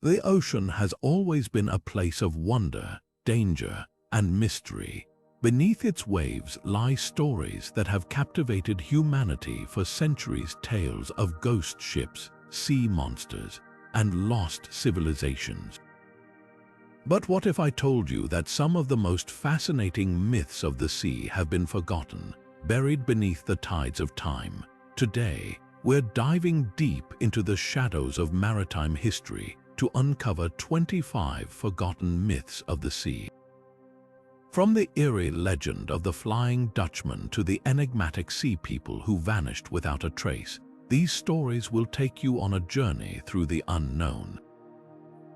The ocean has always been a place of wonder, danger, and mystery. Beneath its waves lie stories that have captivated humanity for centuries, tales of ghost ships, sea monsters, and lost civilizations. But what if I told you that some of the most fascinating myths of the sea have been forgotten, buried beneath the tides of time? Today, we're diving deep into the shadows of maritime history to uncover 25 forgotten myths of the sea. From the eerie legend of the Flying Dutchman to the enigmatic sea people who vanished without a trace, these stories will take you on a journey through the unknown.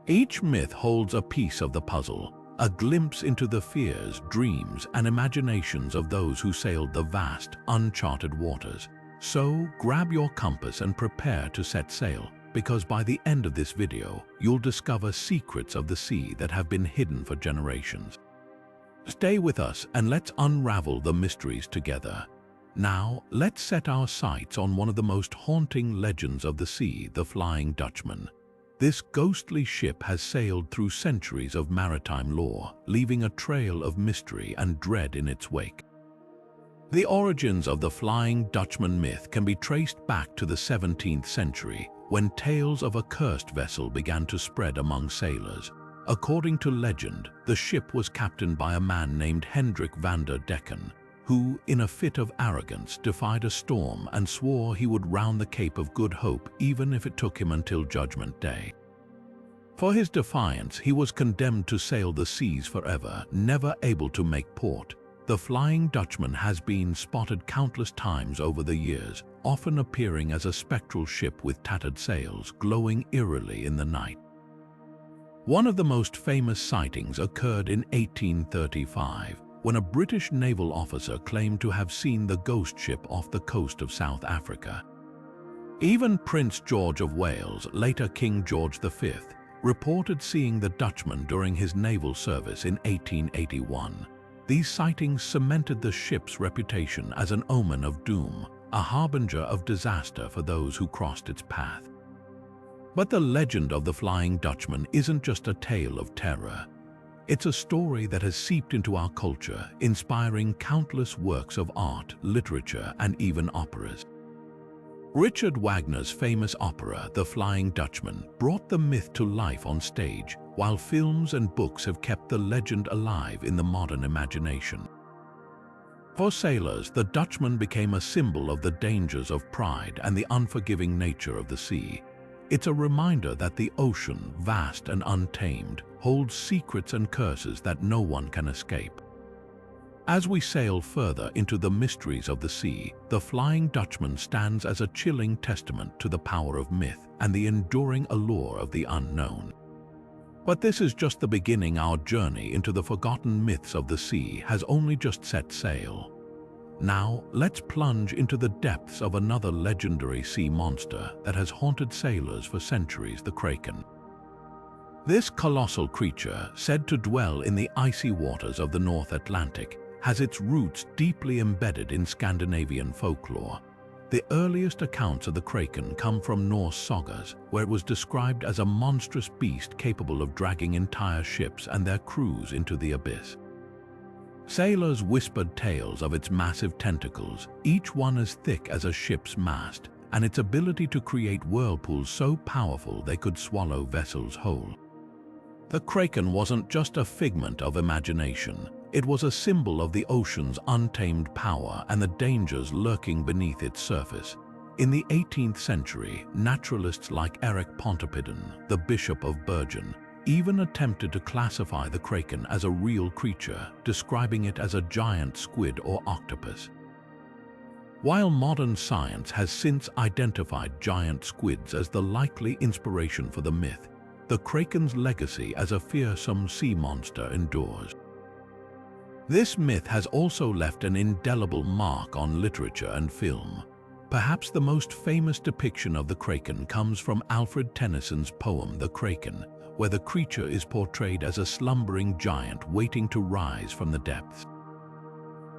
Each myth holds a piece of the puzzle, a glimpse into the fears, dreams, and imaginations of those who sailed the vast, uncharted waters. So, grab your compass and prepare to set sail, because by the end of this video, you'll discover secrets of the sea that have been hidden for generations. Stay with us and let's unravel the mysteries together. Now, let's set our sights on one of the most haunting legends of the sea, the Flying Dutchman. This ghostly ship has sailed through centuries of maritime lore, leaving a trail of mystery and dread in its wake. The origins of the Flying Dutchman myth can be traced back to the 17th century, when tales of a cursed vessel began to spread among sailors. According to legend, the ship was captained by a man named Hendrik van der Decken, who, in a fit of arrogance, defied a storm and swore he would round the Cape of Good Hope even if it took him until Judgment Day. For his defiance, he was condemned to sail the seas forever, never able to make port. The Flying Dutchman has been spotted countless times over the years, often appearing as a spectral ship with tattered sails, glowing eerily in the night. One of the most famous sightings occurred in 1835, when a British naval officer claimed to have seen the ghost ship off the coast of South Africa. Even Prince George of Wales, later King George V, reported seeing the Dutchman during his naval service in 1881. These sightings cemented the ship's reputation as an omen of doom, a harbinger of disaster for those who crossed its path. But the legend of the Flying Dutchman isn't just a tale of terror. It's a story that has seeped into our culture, inspiring countless works of art, literature, and even operas. Richard Wagner's famous opera, The Flying Dutchman, brought the myth to life on stage, while films and books have kept the legend alive in the modern imagination. For sailors, the Dutchman became a symbol of the dangers of pride and the unforgiving nature of the sea. It's a reminder that the ocean, vast and untamed, holds secrets and curses that no one can escape. As we sail further into the mysteries of the sea, the Flying Dutchman stands as a chilling testament to the power of myth and the enduring allure of the unknown. But this is just the beginning. Our journey into the forgotten myths of the sea has only just set sail. Now, let's plunge into the depths of another legendary sea monster that has haunted sailors for centuries, the Kraken. This colossal creature, said to dwell in the icy waters of the North Atlantic, has its roots deeply embedded in Scandinavian folklore. The earliest accounts of the Kraken come from Norse sagas, where it was described as a monstrous beast capable of dragging entire ships and their crews into the abyss. Sailors whispered tales of its massive tentacles, each one as thick as a ship's mast, and its ability to create whirlpools so powerful they could swallow vessels whole. The Kraken wasn't just a figment of imagination. It was a symbol of the ocean's untamed power and the dangers lurking beneath its surface. In the 18th century, naturalists like Eric Pontoppidan, the Bishop of Bergen, even attempted to classify the Kraken as a real creature, describing it as a giant squid or octopus. While modern science has since identified giant squids as the likely inspiration for the myth, the Kraken's legacy as a fearsome sea monster endures. This myth has also left an indelible mark on literature and film. Perhaps the most famous depiction of the Kraken comes from Alfred Tennyson's poem The Kraken, where the creature is portrayed as a slumbering giant waiting to rise from the depths.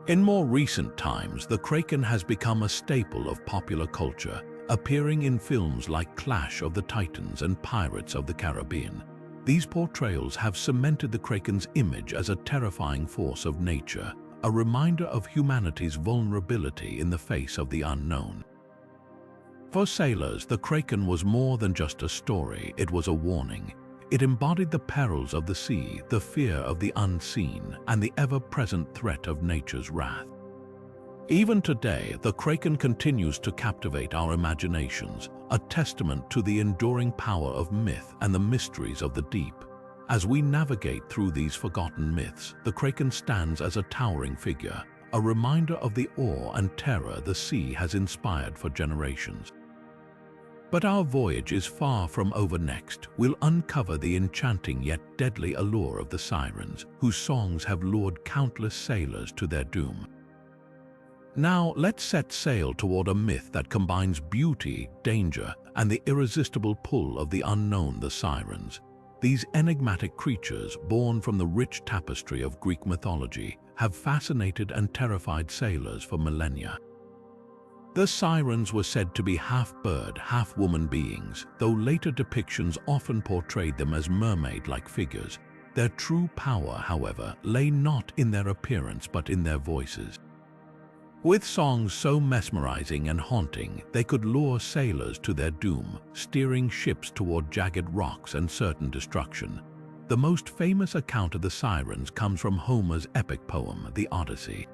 In more recent times, the Kraken has become a staple of popular culture, appearing in films like Clash of the Titans and Pirates of the Caribbean. These portrayals have cemented the Kraken's image as a terrifying force of nature, a reminder of humanity's vulnerability in the face of the unknown. For sailors, the Kraken was more than just a story, it was a warning. It embodied the perils of the sea, the fear of the unseen, and the ever-present threat of nature's wrath. Even today, the Kraken continues to captivate our imaginations, a testament to the enduring power of myth and the mysteries of the deep. As we navigate through these forgotten myths, the Kraken stands as a towering figure, a reminder of the awe and terror the sea has inspired for generations. But our voyage is far from over. Next, we'll uncover the enchanting yet deadly allure of the Sirens, whose songs have lured countless sailors to their doom. Now, let's set sail toward a myth that combines beauty, danger, and the irresistible pull of the unknown, the Sirens. These enigmatic creatures, born from the rich tapestry of Greek mythology, have fascinated and terrified sailors for millennia. The Sirens were said to be half-bird, half-woman beings, though later depictions often portrayed them as mermaid-like figures. Their true power, however, lay not in their appearance but in their voices. With songs so mesmerizing and haunting, they could lure sailors to their doom, steering ships toward jagged rocks and certain destruction. The most famous account of the Sirens comes from Homer's epic poem, the Odyssey.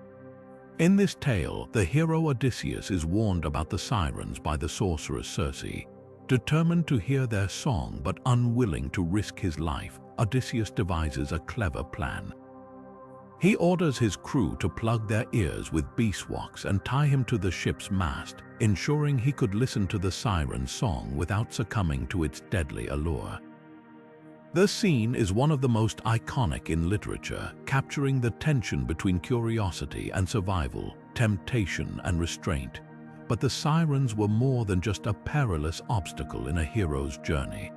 In this tale, the hero Odysseus is warned about the Sirens by the sorceress Circe. Determined to hear their song but unwilling to risk his life, Odysseus devises a clever plan. He orders his crew to plug their ears with beeswax and tie him to the ship's mast, ensuring he could listen to the Siren's song without succumbing to its deadly allure. The scene is one of the most iconic in literature, capturing the tension between curiosity and survival, temptation and restraint. But the Sirens were more than just a perilous obstacle in a hero's journey.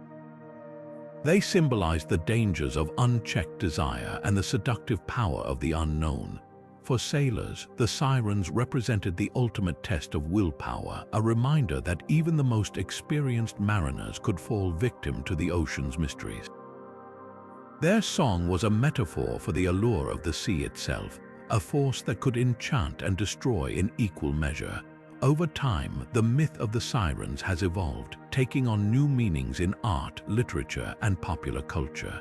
They symbolized the dangers of unchecked desire and the seductive power of the unknown. For sailors, the Sirens represented the ultimate test of willpower, a reminder that even the most experienced mariners could fall victim to the ocean's mysteries. Their song was a metaphor for the allure of the sea itself, a force that could enchant and destroy in equal measure. Over time, the myth of the Sirens has evolved, taking on new meanings in art, literature, and popular culture.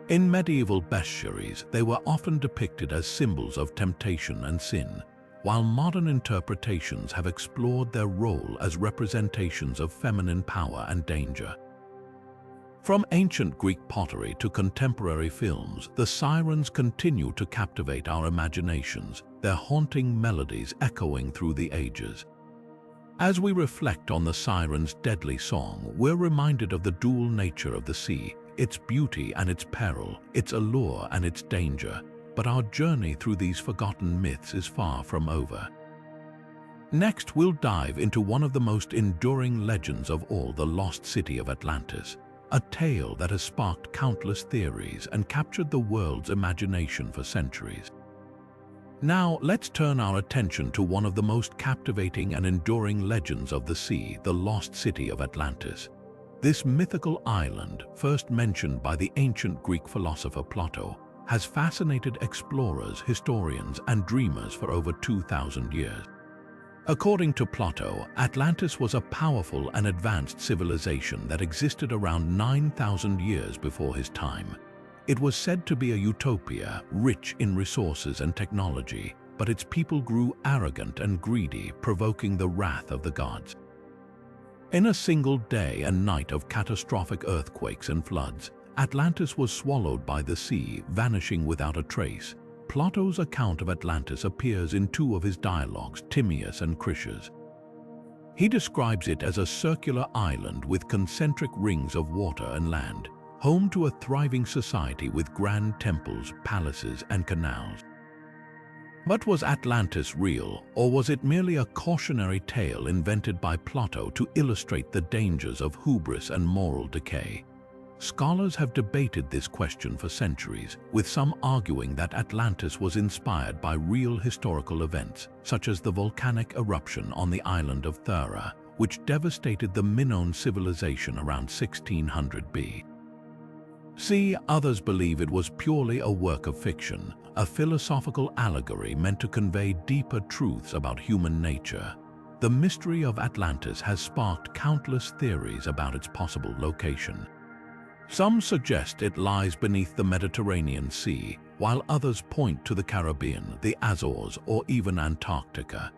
In medieval bestiaries, they were often depicted as symbols of temptation and sin, while modern interpretations have explored their role as representations of feminine power and danger. From ancient Greek pottery to contemporary films, the Sirens continue to captivate our imaginations, their haunting melodies echoing through the ages. As we reflect on the Sirens' deadly song, we're reminded of the dual nature of the sea, its beauty and its peril, its allure and its danger. But our journey through these forgotten myths is far from over. Next, we'll dive into one of the most enduring legends of all, the lost city of Atlantis. A tale that has sparked countless theories and captured the world's imagination for centuries. Now, let's turn our attention to one of the most captivating and enduring legends of the sea, the lost city of Atlantis. This mythical island, first mentioned by the ancient Greek philosopher Plato, has fascinated explorers, historians, and dreamers for over 2,000 years. According to Plato, Atlantis was a powerful and advanced civilization that existed around 9,000 years before his time. It was said to be a utopia, rich in resources and technology, but its people grew arrogant and greedy, provoking the wrath of the gods. In a single day and night of catastrophic earthquakes and floods, Atlantis was swallowed by the sea, vanishing without a trace. Plato's account of Atlantis appears in two of his dialogues, Timaeus and Critias. He describes it as a circular island with concentric rings of water and land, home to a thriving society with grand temples, palaces, and canals. But was Atlantis real, or was it merely a cautionary tale invented by Plato to illustrate the dangers of hubris and moral decay? Scholars have debated this question for centuries, with some arguing that Atlantis was inspired by real historical events, such as the volcanic eruption on the island of Thera, which devastated the Minoan civilization around 1600 BC. Others believe it was purely a work of fiction, a philosophical allegory meant to convey deeper truths about human nature. The mystery of Atlantis has sparked countless theories about its possible location. Some suggest it lies beneath the Mediterranean Sea, while others point to the Caribbean, the Azores, or even Antarctica.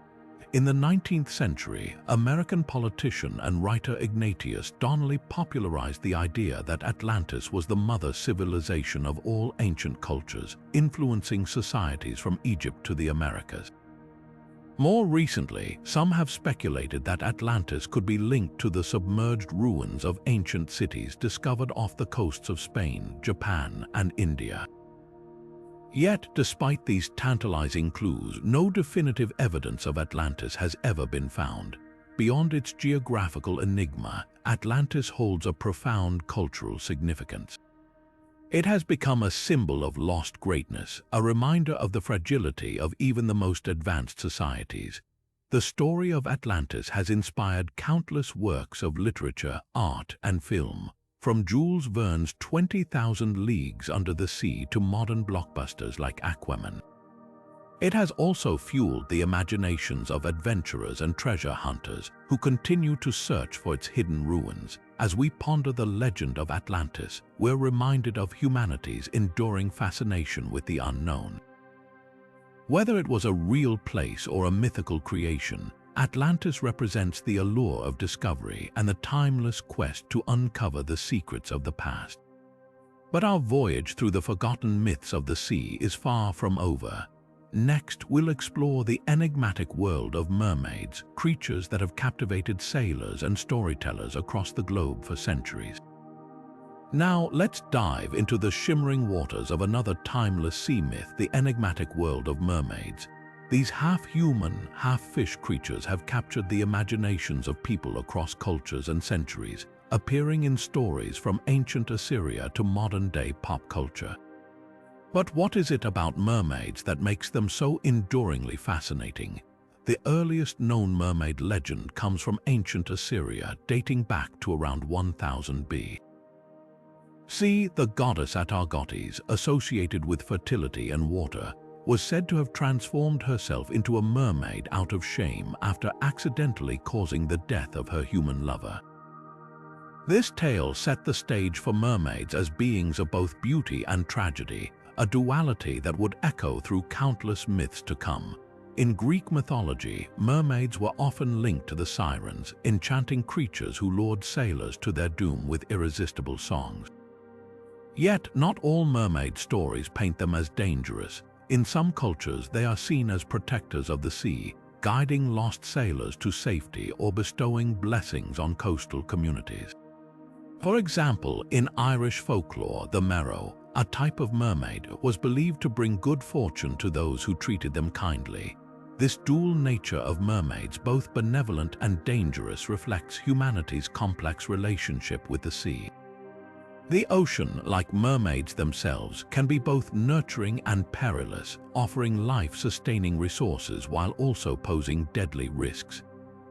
In the 19th century, American politician and writer Ignatius Donnelly popularized the idea that Atlantis was the mother civilization of all ancient cultures, influencing societies from Egypt to the Americas. More recently, some have speculated that Atlantis could be linked to the submerged ruins of ancient cities discovered off the coasts of Spain, Japan, and India. Yet, despite these tantalizing clues, no definitive evidence of Atlantis has ever been found. Beyond its geographical enigma, Atlantis holds a profound cultural significance. It has become a symbol of lost greatness, a reminder of the fragility of even the most advanced societies. The story of Atlantis has inspired countless works of literature, art, and film, from Jules Verne's 20,000 Leagues Under the Sea to modern blockbusters like Aquaman. It has also fueled the imaginations of adventurers and treasure hunters who continue to search for its hidden ruins. As we ponder the legend of Atlantis, we're reminded of humanity's enduring fascination with the unknown. Whether it was a real place or a mythical creation, Atlantis represents the allure of discovery and the timeless quest to uncover the secrets of the past. But our voyage through the forgotten myths of the sea is far from over. Next, we'll explore the enigmatic world of mermaids, creatures that have captivated sailors and storytellers across the globe for centuries. Now, let's dive into the shimmering waters of another timeless sea myth, the enigmatic world of mermaids. These half-human, half-fish creatures have captured the imaginations of people across cultures and centuries, appearing in stories from ancient Assyria to modern-day pop culture. But what is it about mermaids that makes them so enduringly fascinating? The earliest known mermaid legend comes from ancient Assyria, dating back to around 1000 BC. The goddess Atargotes, associated with fertility and water, was said to have transformed herself into a mermaid out of shame after accidentally causing the death of her human lover. This tale set the stage for mermaids as beings of both beauty and tragedy, a duality that would echo through countless myths to come. In Greek mythology, mermaids were often linked to the Sirens, enchanting creatures who lured sailors to their doom with irresistible songs. Yet, not all mermaid stories paint them as dangerous. In some cultures, they are seen as protectors of the sea, guiding lost sailors to safety or bestowing blessings on coastal communities. For example, in Irish folklore, the Merrow, a type of mermaid, was believed to bring good fortune to those who treated them kindly. This dual nature of mermaids, both benevolent and dangerous, reflects humanity's complex relationship with the sea. The ocean, like mermaids themselves, can be both nurturing and perilous, offering life-sustaining resources while also posing deadly risks.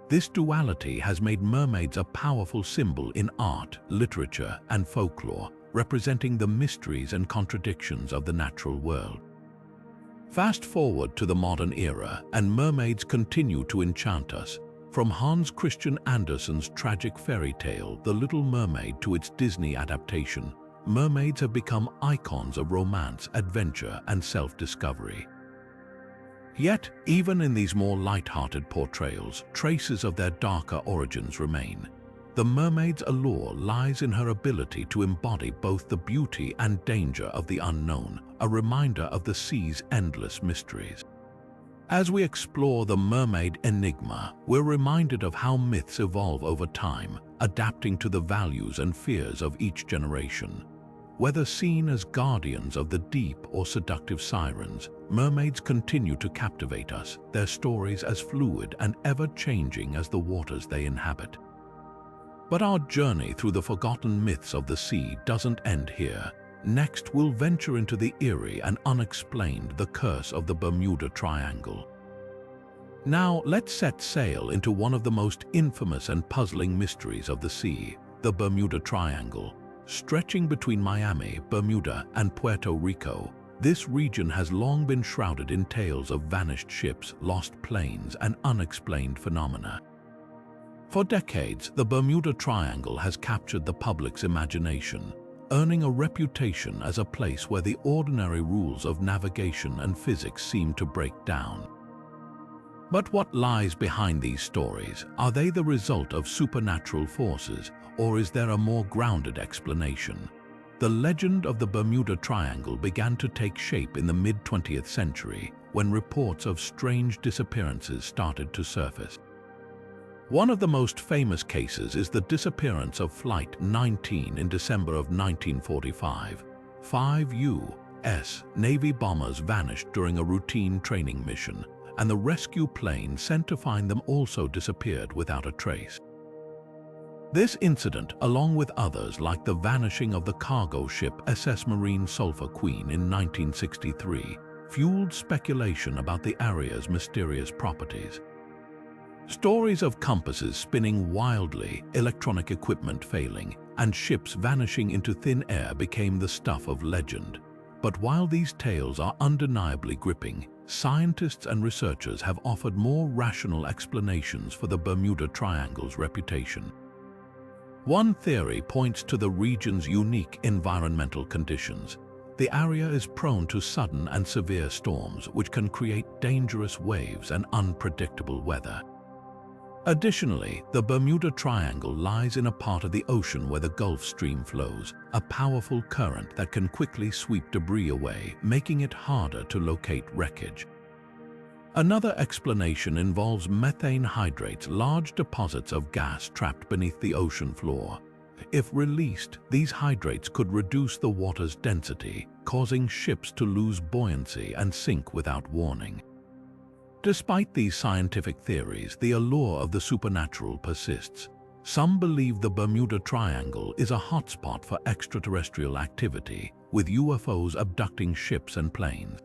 This duality has made mermaids a powerful symbol in art, literature, and folklore, representing the mysteries and contradictions of the natural world. Fast forward to the modern era, and mermaids continue to enchant us. From Hans Christian Andersen's tragic fairy tale, The Little Mermaid, to its Disney adaptation, mermaids have become icons of romance, adventure, and self-discovery. Yet, even in these more light-hearted portrayals, traces of their darker origins remain. The mermaid's allure lies in her ability to embody both the beauty and danger of the unknown, a reminder of the sea's endless mysteries. As we explore the mermaid enigma, we're reminded of how myths evolve over time, adapting to the values and fears of each generation. Whether seen as guardians of the deep or seductive sirens, mermaids continue to captivate us, their stories as fluid and ever-changing as the waters they inhabit. But our journey through the forgotten myths of the sea doesn't end here. Next, we'll venture into the eerie and unexplained, the curse of the Bermuda Triangle. Now let's set sail into one of the most infamous and puzzling mysteries of the sea, the Bermuda Triangle. Stretching between Miami, Bermuda, and Puerto Rico, this region has long been shrouded in tales of vanished ships, lost planes, and unexplained phenomena. For decades, the Bermuda Triangle has captured the public's imagination, earning a reputation as a place where the ordinary rules of navigation and physics seem to break down. But what lies behind these stories? Are they the result of supernatural forces, or is there a more grounded explanation? The legend of the Bermuda Triangle began to take shape in the mid-20th century when reports of strange disappearances started to surface. One of the most famous cases is the disappearance of Flight 19 in December of 1945. 5 U.S. Navy bombers vanished during a routine training mission, and the rescue plane sent to find them also disappeared without a trace. This incident, along with others like the vanishing of the cargo ship SS Marine Sulphur Queen in 1963, fueled speculation about the area's mysterious properties. Stories of compasses spinning wildly, electronic equipment failing, and ships vanishing into thin air became the stuff of legend. But while these tales are undeniably gripping, scientists and researchers have offered more rational explanations for the Bermuda Triangle's reputation. One theory points to the region's unique environmental conditions. The area is prone to sudden and severe storms, which can create dangerous waves and unpredictable weather. Additionally, the Bermuda Triangle lies in a part of the ocean where the Gulf Stream flows, a powerful current that can quickly sweep debris away, making it harder to locate wreckage. Another explanation involves methane hydrates, large deposits of gas trapped beneath the ocean floor. If released, these hydrates could reduce the water's density, causing ships to lose buoyancy and sink without warning. Despite these scientific theories, the allure of the supernatural persists. Some believe the Bermuda Triangle is a hotspot for extraterrestrial activity, with UFOs abducting ships and planes.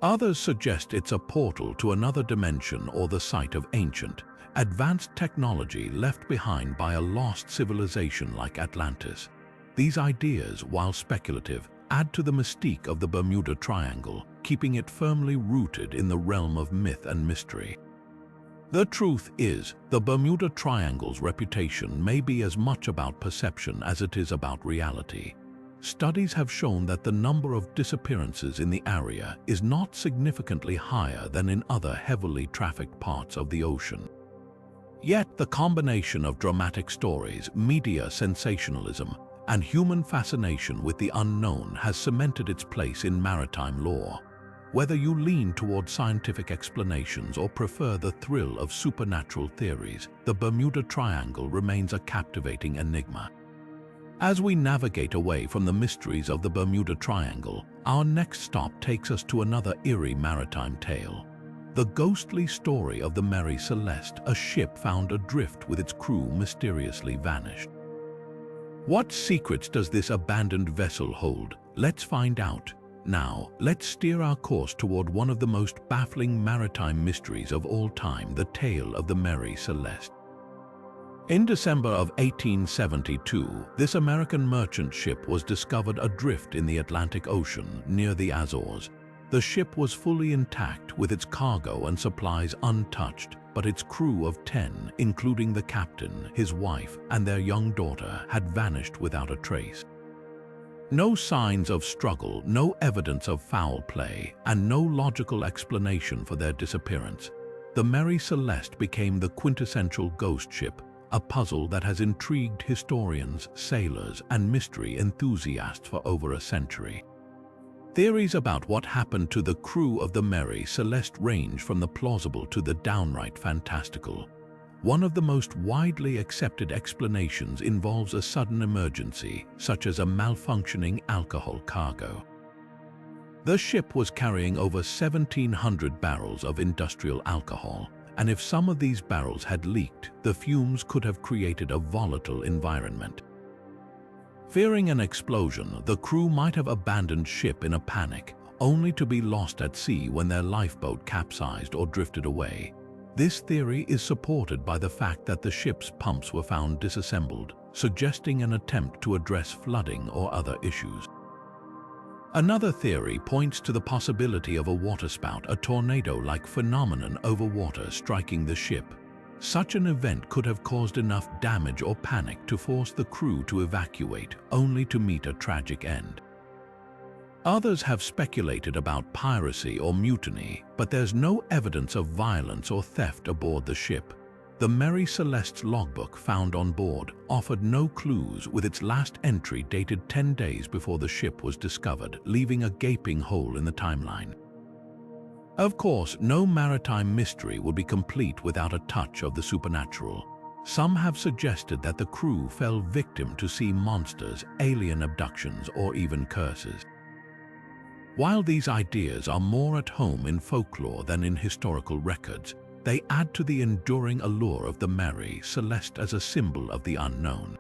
Others suggest it's a portal to another dimension or the site of ancient, advanced technology left behind by a lost civilization like Atlantis. These ideas, while speculative, add to the mystique of the Bermuda Triangle, keeping it firmly rooted in the realm of myth and mystery. The truth is, the Bermuda Triangle's reputation may be as much about perception as it is about reality. Studies have shown that the number of disappearances in the area is not significantly higher than in other heavily trafficked parts of the ocean. Yet the combination of dramatic stories, media sensationalism, and human fascination with the unknown has cemented its place in maritime lore. Whether you lean toward scientific explanations or prefer the thrill of supernatural theories, the Bermuda Triangle remains a captivating enigma. As we navigate away from the mysteries of the Bermuda Triangle, our next stop takes us to another eerie maritime tale. The ghostly story of the Mary Celeste, a ship found adrift with its crew mysteriously vanished. What secrets does this abandoned vessel hold? Let's find out. Now, let's steer our course toward one of the most baffling maritime mysteries of all time, the tale of the Mary Celeste. In December of 1872, this American merchant ship was discovered adrift in the Atlantic Ocean near the Azores. The ship was fully intact with its cargo and supplies untouched, but its crew of 10, including the captain, his wife, and their young daughter, had vanished without a trace. No signs of struggle, no evidence of foul play, and no logical explanation for their disappearance. The Mary Celeste became the quintessential ghost ship, a puzzle that has intrigued historians, sailors, and mystery enthusiasts for over a century. Theories about what happened to the crew of the Mary Celeste range from the plausible to the downright fantastical. One of the most widely accepted explanations involves a sudden emergency, such as a malfunctioning alcohol cargo. The ship was carrying over 1,700 barrels of industrial alcohol, and if some of these barrels had leaked, the fumes could have created a volatile environment. Fearing an explosion, the crew might have abandoned ship in a panic, only to be lost at sea when their lifeboat capsized or drifted away. This theory is supported by the fact that the ship's pumps were found disassembled, suggesting an attempt to address flooding or other issues. Another theory points to the possibility of a waterspout, a tornado-like phenomenon over water striking the ship. Such an event could have caused enough damage or panic to force the crew to evacuate, only to meet a tragic end. Others have speculated about piracy or mutiny, but there's no evidence of violence or theft aboard the ship. The Mary Celeste's logbook found on board offered no clues, with its last entry dated 10 days before the ship was discovered, leaving a gaping hole in the timeline. Of course, no maritime mystery would be complete without a touch of the supernatural. Some have suggested that the crew fell victim to sea monsters, alien abductions, or even curses. While these ideas are more at home in folklore than in historical records, they add to the enduring allure of the Mary Celeste as a symbol of the unknown.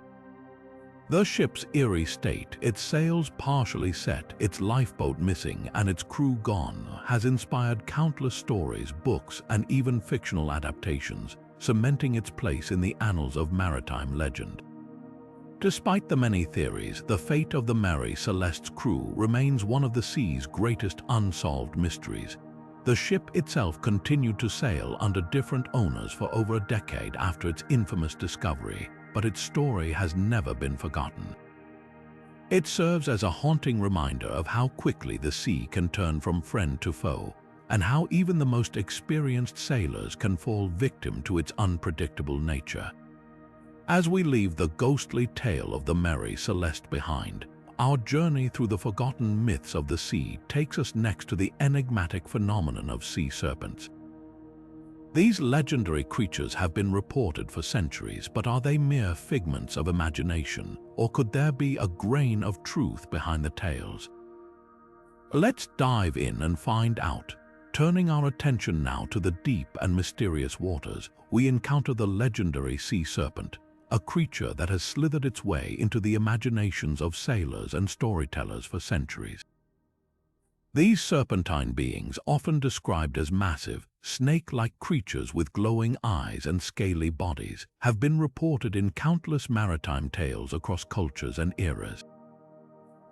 The ship's eerie state, its sails partially set, its lifeboat missing, and its crew gone, has inspired countless stories, books, and even fictional adaptations, cementing its place in the annals of maritime legend. Despite the many theories, the fate of the Mary Celeste's crew remains one of the sea's greatest unsolved mysteries. The ship itself continued to sail under different owners for over a decade after its infamous discovery, but its story has never been forgotten. It serves as a haunting reminder of how quickly the sea can turn from friend to foe, and how even the most experienced sailors can fall victim to its unpredictable nature. As we leave the ghostly tale of the Mary Celeste behind, our journey through the forgotten myths of the sea takes us next to the enigmatic phenomenon of sea serpents. These legendary creatures have been reported for centuries, but are they mere figments of imagination, or could there be a grain of truth behind the tales? Let's dive in and find out. Turning our attention now to the deep and mysterious waters, we encounter the legendary sea serpent, a creature that has slithered its way into the imaginations of sailors and storytellers for centuries. These serpentine beings, often described as massive, snake-like creatures with glowing eyes and scaly bodies, have been reported in countless maritime tales across cultures and eras.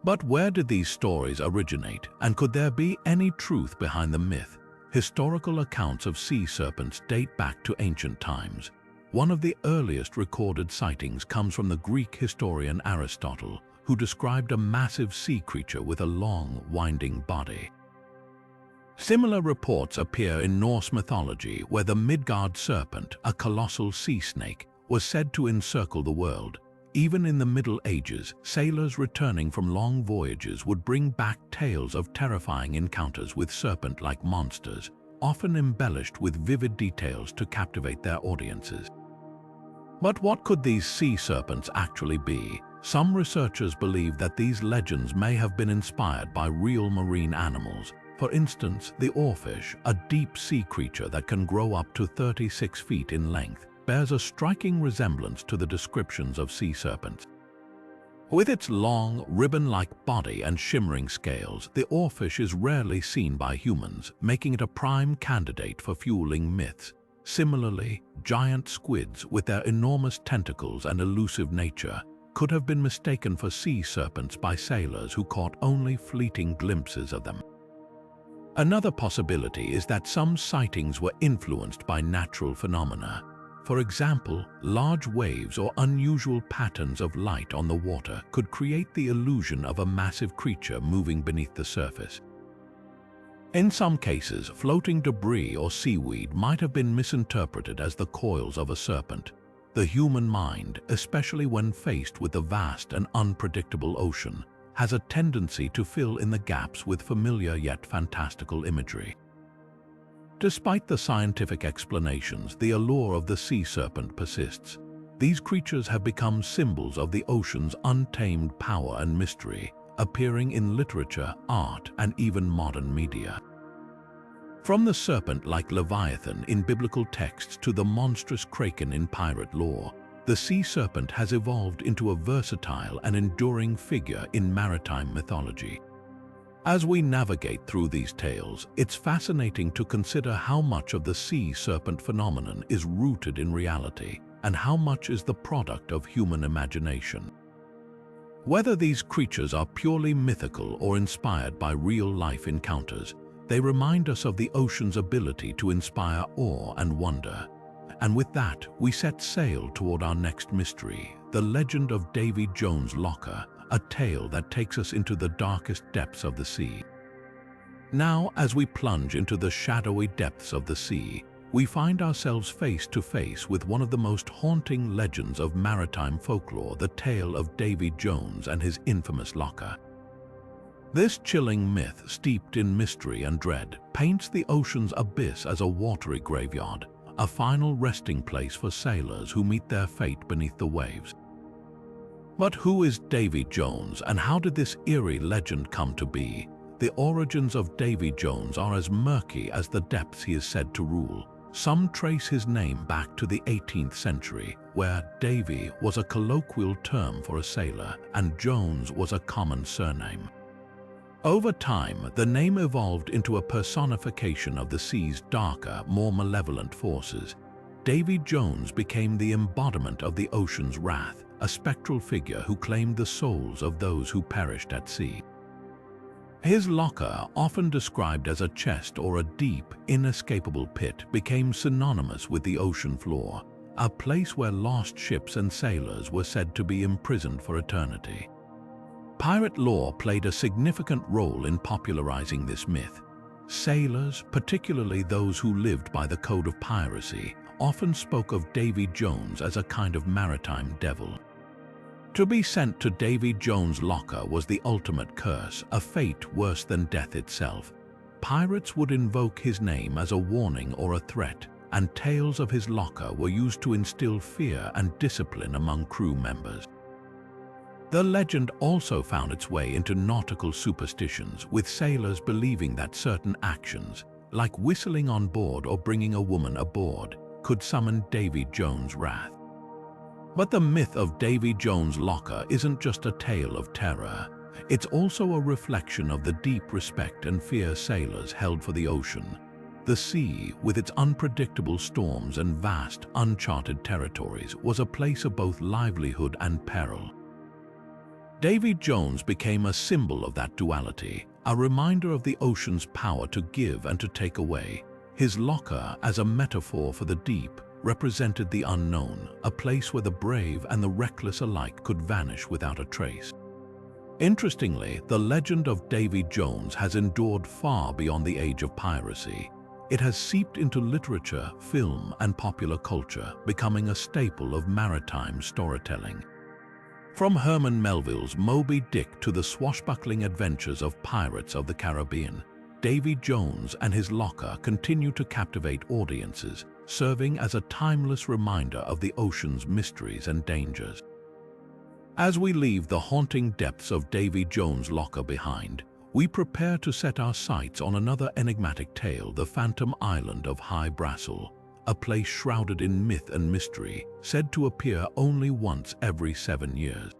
But where did these stories originate, and could there be any truth behind the myth? Historical accounts of sea serpents date back to ancient times. One of the earliest recorded sightings comes from the Greek historian Aristotle, who described a massive sea creature with a long, winding body. Similar reports appear in Norse mythology, where the Midgard serpent, a colossal sea snake, was said to encircle the world. Even in the Middle Ages, sailors returning from long voyages would bring back tales of terrifying encounters with serpent-like monsters, often embellished with vivid details to captivate their audiences. But what could these sea serpents actually be? Some researchers believe that these legends may have been inspired by real marine animals. For instance, the oarfish, a deep sea creature that can grow up to 36 feet in length, bears a striking resemblance to the descriptions of sea serpents. With its long, ribbon-like body and shimmering scales, the oarfish is rarely seen by humans, making it a prime candidate for fueling myths. Similarly, giant squids, with their enormous tentacles and elusive nature, could have been mistaken for sea serpents by sailors who caught only fleeting glimpses of them. Another possibility is that some sightings were influenced by natural phenomena. For example, large waves or unusual patterns of light on the water could create the illusion of a massive creature moving beneath the surface. In some cases, floating debris or seaweed might have been misinterpreted as the coils of a serpent. The human mind, especially when faced with the vast and unpredictable ocean, has a tendency to fill in the gaps with familiar yet fantastical imagery. Despite the scientific explanations, the allure of the sea serpent persists. These creatures have become symbols of the ocean's untamed power and mystery, appearing in literature, art, and even modern media. From the serpent-like Leviathan in biblical texts to the monstrous Kraken in pirate lore, the sea serpent has evolved into a versatile and enduring figure in maritime mythology. As we navigate through these tales, it's fascinating to consider how much of the sea serpent phenomenon is rooted in reality and how much is the product of human imagination. Whether these creatures are purely mythical or inspired by real-life encounters, they remind us of the ocean's ability to inspire awe and wonder. And with that, we set sail toward our next mystery, the legend of Davy Jones' Locker, a tale that takes us into the darkest depths of the sea. Now, as we plunge into the shadowy depths of the sea, we find ourselves face to face with one of the most haunting legends of maritime folklore, the tale of Davy Jones and his infamous locker. This chilling myth, steeped in mystery and dread, paints the ocean's abyss as a watery graveyard, a final resting place for sailors who meet their fate beneath the waves. But who is Davy Jones, and how did this eerie legend come to be? The origins of Davy Jones are as murky as the depths he is said to rule. Some trace his name back to the 18th century, where Davy was a colloquial term for a sailor and Jones was a common surname. Over time, the name evolved into a personification of the sea's darker, more malevolent forces. Davy Jones became the embodiment of the ocean's wrath, a spectral figure who claimed the souls of those who perished at sea. His locker, often described as a chest or a deep, inescapable pit, became synonymous with the ocean floor, a place where lost ships and sailors were said to be imprisoned for eternity. Pirate lore played a significant role in popularizing this myth. Sailors, particularly those who lived by the code of piracy, often spoke of Davy Jones as a kind of maritime devil. To be sent to Davy Jones' locker was the ultimate curse, a fate worse than death itself. Pirates would invoke his name as a warning or a threat, and tales of his locker were used to instill fear and discipline among crew members. The legend also found its way into nautical superstitions, with sailors believing that certain actions, like whistling on board or bringing a woman aboard, could summon Davy Jones' wrath. But the myth of Davy Jones' locker isn't just a tale of terror. It's also a reflection of the deep respect and fear sailors held for the ocean. The sea, with its unpredictable storms and vast, uncharted territories, was a place of both livelihood and peril. Davy Jones became a symbol of that duality, a reminder of the ocean's power to give and to take away. His locker, as a metaphor for the deep, represented the unknown, a place where the brave and the reckless alike could vanish without a trace. Interestingly, the legend of Davy Jones has endured far beyond the age of piracy. It has seeped into literature, film, and popular culture, becoming a staple of maritime storytelling. From Herman Melville's Moby Dick to the swashbuckling adventures of pirates of the Caribbean, Davy Jones and his locker continue to captivate audiences, serving as a timeless reminder of the ocean's mysteries and dangers. As we leave the haunting depths of Davy Jones' locker behind, we prepare to set our sights on another enigmatic tale, the Phantom Island of High Brasil, a place shrouded in myth and mystery, said to appear only once every 7 years.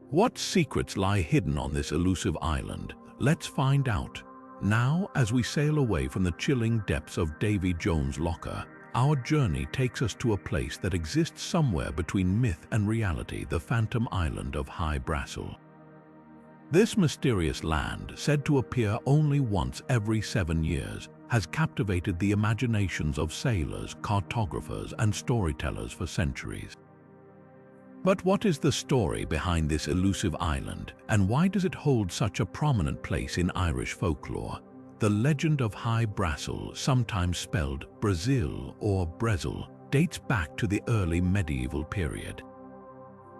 What secrets lie hidden on this elusive island? Let's find out. Now, as we sail away from the chilling depths of Davy Jones' locker, our journey takes us to a place that exists somewhere between myth and reality, the Phantom Island of High Brasil. This mysterious land, said to appear only once every 7 years, has captivated the imaginations of sailors, cartographers, and storytellers for centuries. But what is the story behind this elusive island, and why does it hold such a prominent place in Irish folklore? The legend of High Brasil, sometimes spelled Brasil or Brasil, dates back to the early medieval period.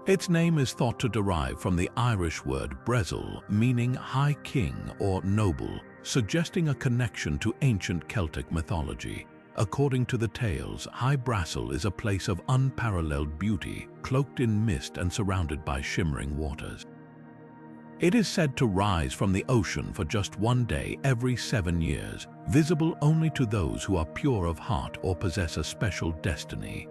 Its name is thought to derive from the Irish word Brasil, meaning high king or noble, suggesting a connection to ancient Celtic mythology. According to the tales, High Brasil is a place of unparalleled beauty, cloaked in mist and surrounded by shimmering waters. It is said to rise from the ocean for just one day every 7 years, visible only to those who are pure of heart or possess a special destiny.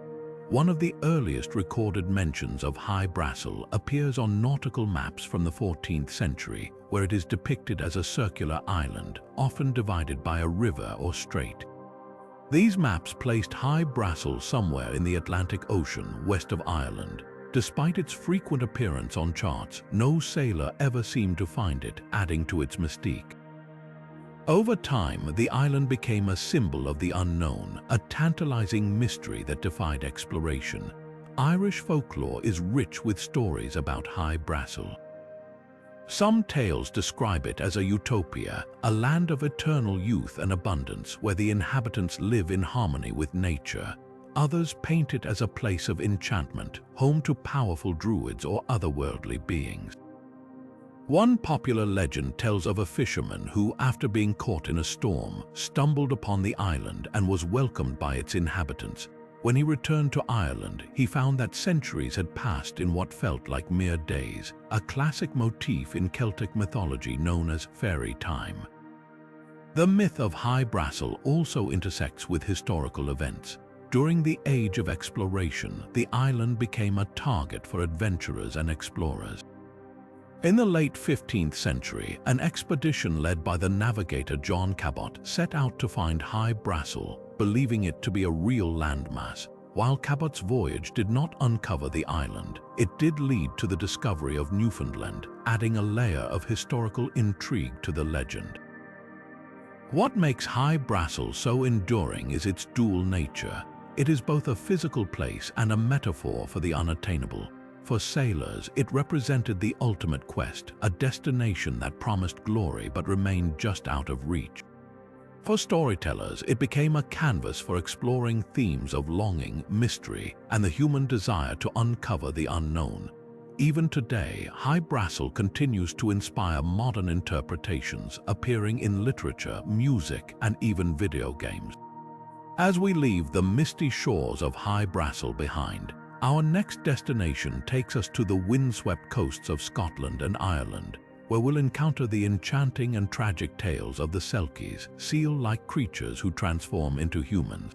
One of the earliest recorded mentions of High Brasil appears on nautical maps from the 14th century, where it is depicted as a circular island, often divided by a river or strait. These maps placed High Brasil somewhere in the Atlantic Ocean west of Ireland. Despite its frequent appearance on charts, no sailor ever seemed to find it, adding to its mystique. Over time, the island became a symbol of the unknown, a tantalizing mystery that defied exploration. Irish folklore is rich with stories about High Brasil. Some tales describe it as a utopia, a land of eternal youth and abundance where the inhabitants live in harmony with nature. Others paint it as a place of enchantment, home to powerful druids or otherworldly beings. One popular legend tells of a fisherman who, after being caught in a storm, stumbled upon the island and was welcomed by its inhabitants. When he returned to Ireland, he found that centuries had passed in what felt like mere days, a classic motif in Celtic mythology known as fairy time. The myth of High Brasil also intersects with historical events. During the Age of Exploration, the island became a target for adventurers and explorers. In the late 15th century, an expedition led by the navigator John Cabot set out to find High Brasil, believing it to be a real landmass. While Cabot's voyage did not uncover the island, it did lead to the discovery of Newfoundland, adding a layer of historical intrigue to the legend. What makes High Brasil so enduring is its dual nature. It is both a physical place and a metaphor for the unattainable. For sailors, it represented the ultimate quest, a destination that promised glory but remained just out of reach. For storytellers, it became a canvas for exploring themes of longing, mystery, and the human desire to uncover the unknown. Even today, High Brasil continues to inspire modern interpretations, appearing in literature, music, and even video games. As we leave the misty shores of High Brasil behind, our next destination takes us to the windswept coasts of Scotland and Ireland, where we'll encounter the enchanting and tragic tales of the selkies, seal-like creatures who transform into humans.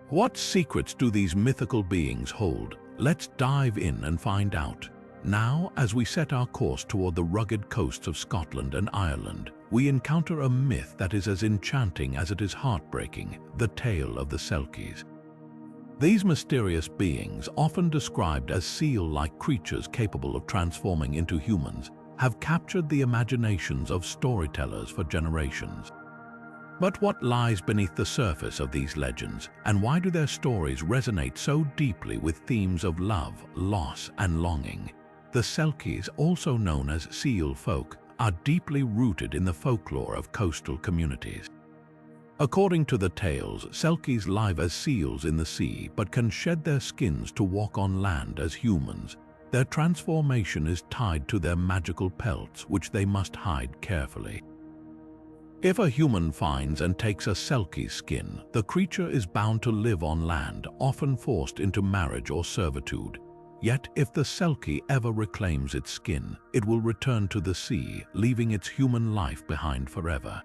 What secrets do these mythical beings hold? Let's dive in and find out. Now, as we set our course toward the rugged coasts of Scotland and Ireland, we encounter a myth that is as enchanting as it is heartbreaking, the tale of the selkies. These mysterious beings, often described as seal-like creatures capable of transforming into humans, have captured the imaginations of storytellers for generations. But what lies beneath the surface of these legends, and why do their stories resonate so deeply with themes of love, loss, and longing? The selkies, also known as seal folk, are deeply rooted in the folklore of coastal communities. According to the tales, selkies live as seals in the sea but can shed their skins to walk on land as humans. Their transformation is tied to their magical pelts, which they must hide carefully. If a human finds and takes a selkie skin, the creature is bound to live on land, often forced into marriage or servitude. Yet, if the selkie ever reclaims its skin, it will return to the sea, leaving its human life behind forever.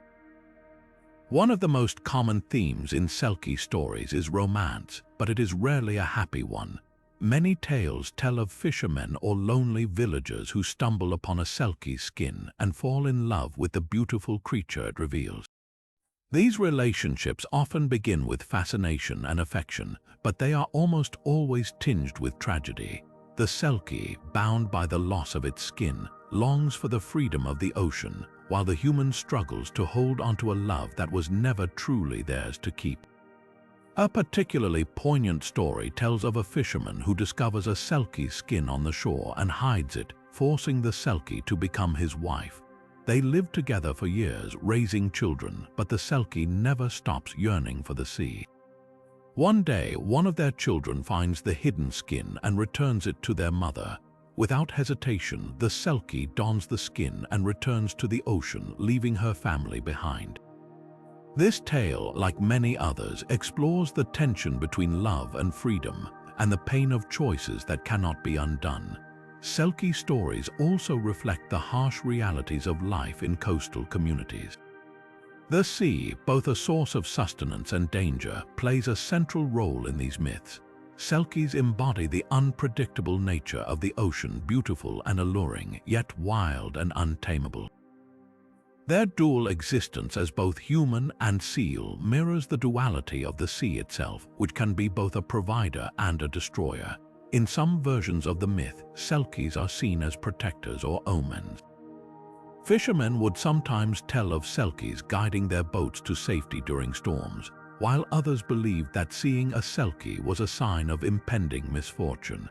One of the most common themes in selkie stories is romance, but it is rarely a happy one. Many tales tell of fishermen or lonely villagers who stumble upon a selkie skin and fall in love with the beautiful creature it reveals. These relationships often begin with fascination and affection, but they are almost always tinged with tragedy. The selkie, bound by the loss of its skin, longs for the freedom of the ocean, while the human struggles to hold onto a love that was never truly theirs to keep. A particularly poignant story tells of a fisherman who discovers a selkie skin on the shore and hides it, forcing the selkie to become his wife. They live together for years, raising children, but the selkie never stops yearning for the sea. One day, one of their children finds the hidden skin and returns it to their mother. Without hesitation, the selkie dons the skin and returns to the ocean, leaving her family behind. This tale, like many others, explores the tension between love and freedom, and the pain of choices that cannot be undone. Selkie stories also reflect the harsh realities of life in coastal communities. The sea, both a source of sustenance and danger, plays a central role in these myths. selkies embody the unpredictable nature of the ocean, beautiful and alluring, yet wild and untamable. Their dual existence as both human and seal mirrors the duality of the sea itself, which can be both a provider and a destroyer. In some versions of the myth, selkies are seen as protectors or omens. Fishermen would sometimes tell of selkies guiding their boats to safety during storms, while others believed that seeing a selkie was a sign of impending misfortune.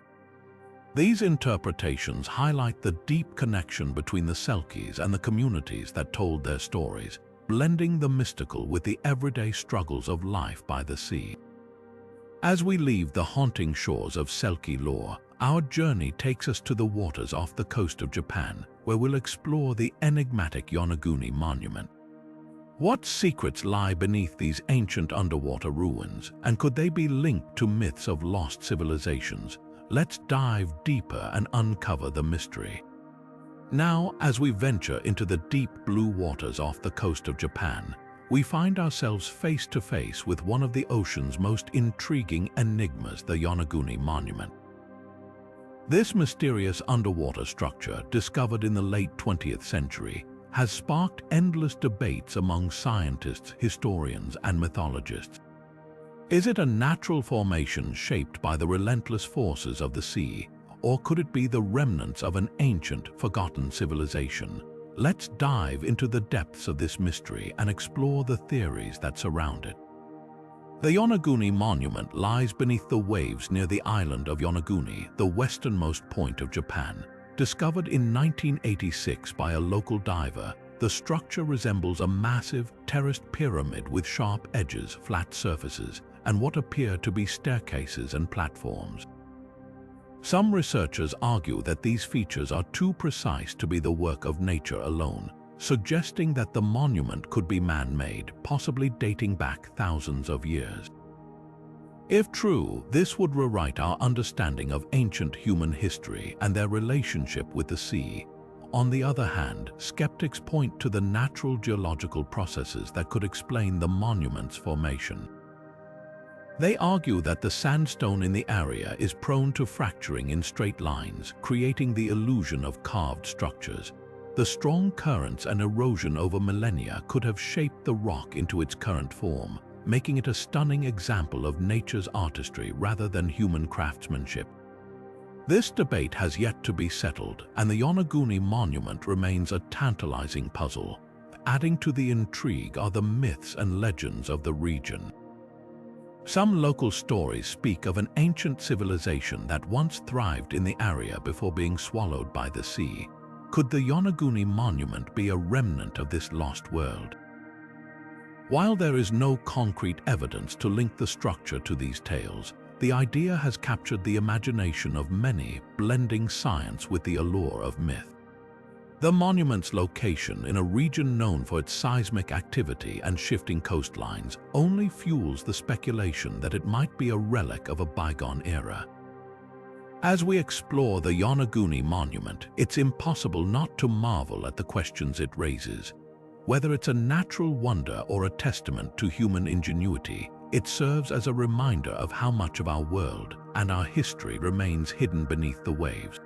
These interpretations highlight the deep connection between the selkies and the communities that told their stories, blending the mystical with the everyday struggles of life by the sea. As we leave the haunting shores of selkie lore, our journey takes us to the waters off the coast of Japan, where we'll explore the enigmatic Yonaguni Monument. What secrets lie beneath these ancient underwater ruins, and could they be linked to myths of lost civilizations? Let's dive deeper and uncover the mystery. Now, as we venture into the deep blue waters off the coast of Japan, we find ourselves face to face with one of the ocean's most intriguing enigmas, the Yonaguni Monument. This mysterious underwater structure, discovered in the late 20th century, has sparked endless debates among scientists, historians, and mythologists. Is it a natural formation shaped by the relentless forces of the sea, or could it be the remnants of an ancient, forgotten civilization? Let's dive into the depths of this mystery and explore the theories that surround it. The Yonaguni Monument lies beneath the waves near the island of Yonaguni, the westernmost point of Japan. Discovered in 1986 by a local diver, the structure resembles a massive, terraced pyramid with sharp edges, flat surfaces, and what appear to be staircases and platforms. Some researchers argue that these features are too precise to be the work of nature alone, suggesting that the monument could be man-made, possibly dating back thousands of years. If true, this would rewrite our understanding of ancient human history and their relationship with the sea. On the other hand, skeptics point to the natural geological processes that could explain the monument's formation. They argue that the sandstone in the area is prone to fracturing in straight lines, creating the illusion of carved structures. The strong currents and erosion over millennia could have shaped the rock into its current form, making it a stunning example of nature's artistry rather than human craftsmanship. This debate has yet to be settled, and the Yonaguni Monument remains a tantalizing puzzle. Adding to the intrigue are the myths and legends of the region. Some local stories speak of an ancient civilization that once thrived in the area before being swallowed by the sea. Could the Yonaguni Monument be a remnant of this lost world? While there is no concrete evidence to link the structure to these tales, the idea has captured the imagination of many, blending science with the allure of myth. The monument's location in a region known for its seismic activity and shifting coastlines only fuels the speculation that it might be a relic of a bygone era. As we explore the Yonaguni Monument, it's impossible not to marvel at the questions it raises. Whether it's a natural wonder or a testament to human ingenuity, it serves as a reminder of how much of our world and our history remains hidden beneath the waves.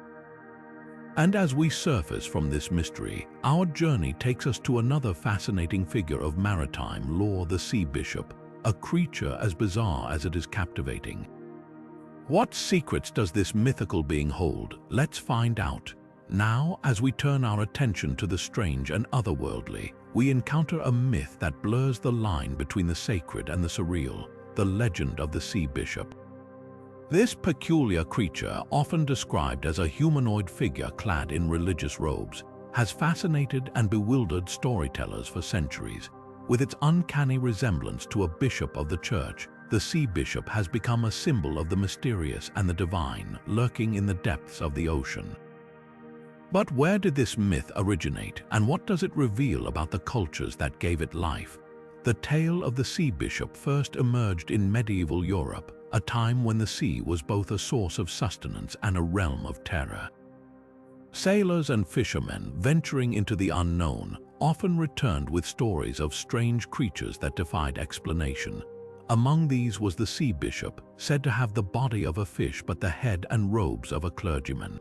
And as we surface from this mystery, our journey takes us to another fascinating figure of maritime lore, the sea bishop, a creature as bizarre as it is captivating. What secrets does this mythical being hold? Let's find out. Now, as we turn our attention to the strange and otherworldly, we encounter a myth that blurs the line between the sacred and the surreal, the legend of the sea bishop. This peculiar creature, often described as a humanoid figure clad in religious robes, has fascinated and bewildered storytellers for centuries. With its uncanny resemblance to a bishop of the church, the sea bishop has become a symbol of the mysterious and the divine, lurking in the depths of the ocean. But where did this myth originate, and what does it reveal about the cultures that gave it life? The tale of the sea bishop first emerged in medieval Europe, a time when the sea was both a source of sustenance and a realm of terror. Sailors and fishermen venturing into the unknown often returned with stories of strange creatures that defied explanation. Among these was the sea bishop, said to have the body of a fish but the head and robes of a clergyman.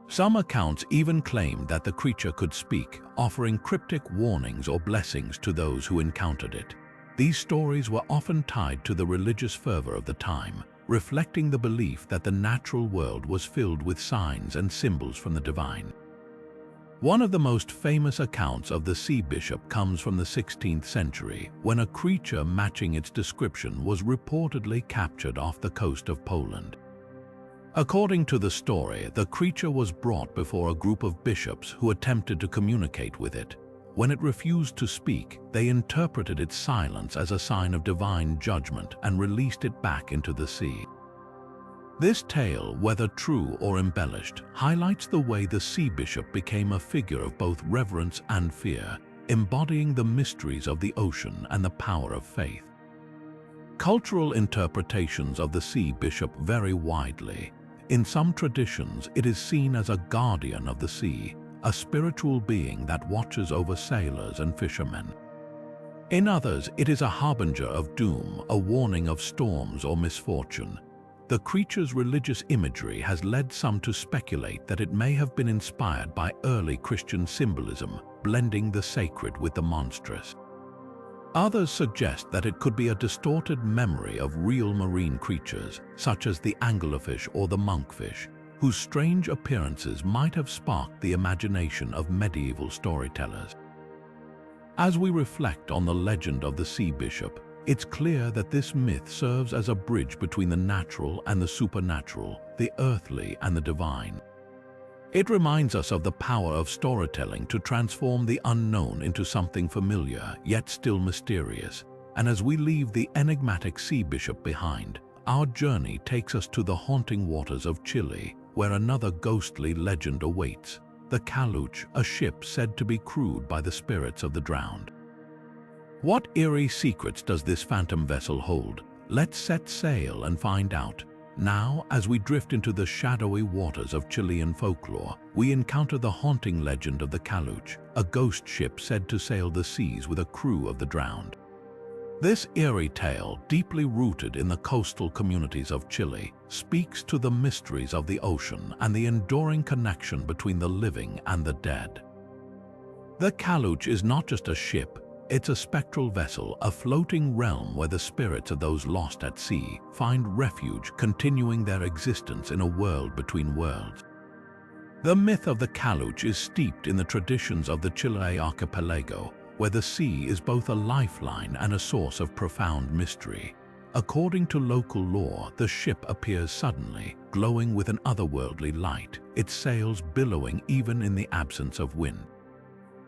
Some accounts even claim that the creature could speak, offering cryptic warnings or blessings to those who encountered it. These stories were often tied to the religious fervor of the time, reflecting the belief that the natural world was filled with signs and symbols from the divine. One of the most famous accounts of the sea bishop comes from the 16th century, when a creature matching its description was reportedly captured off the coast of Poland. According to the story, the creature was brought before a group of bishops who attempted to communicate with it. When it refused to speak, they interpreted its silence as a sign of divine judgment and released it back into the sea. This tale, whether true or embellished, highlights the way the sea bishop became a figure of both reverence and fear, embodying the mysteries of the ocean and the power of faith. Cultural interpretations of the sea bishop vary widely. In some traditions, it is seen as a guardian of the sea, a spiritual being that watches over sailors and fishermen. In others, it is a harbinger of doom, a warning of storms or misfortune. The creature's religious imagery has led some to speculate that it may have been inspired by early Christian symbolism, blending the sacred with the monstrous. Others suggest that it could be a distorted memory of real marine creatures, such as the anglerfish or the monkfish, whose strange appearances might have sparked the imagination of medieval storytellers. As we reflect on the legend of the sea bishop, it's clear that this myth serves as a bridge between the natural and the supernatural, the earthly and the divine. It reminds us of the power of storytelling to transform the unknown into something familiar, yet still mysterious. And as we leave the enigmatic sea bishop behind, our journey takes us to the haunting waters of Chile, where another ghostly legend awaits: the Caleuche, a ship said to be crewed by the spirits of the drowned. What eerie secrets does this phantom vessel hold? Let's set sail and find out. Now, as we drift into the shadowy waters of Chilean folklore, we encounter the haunting legend of the Caleuche, a ghost ship said to sail the seas with a crew of the drowned. This eerie tale, deeply rooted in the coastal communities of Chile, speaks to the mysteries of the ocean and the enduring connection between the living and the dead. The Caleuche is not just a ship. It's a spectral vessel, a floating realm where the spirits of those lost at sea find refuge, continuing their existence in a world between worlds. The myth of the Caleuche is steeped in the traditions of the Chile archipelago, where the sea is both a lifeline and a source of profound mystery. According to local lore, the ship appears suddenly, glowing with an otherworldly light, its sails billowing even in the absence of wind.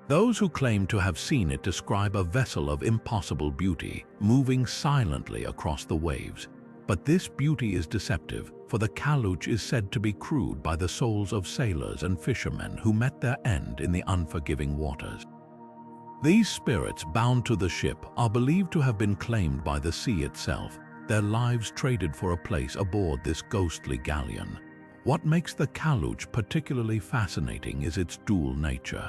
Those who claim to have seen it describe a vessel of impossible beauty, moving silently across the waves. But this beauty is deceptive, for the Caleuche is said to be crewed by the souls of sailors and fishermen who met their end in the unforgiving waters. These spirits bound to the ship are believed to have been claimed by the sea itself, their lives traded for a place aboard this ghostly galleon. What makes the Caleuche particularly fascinating is its dual nature.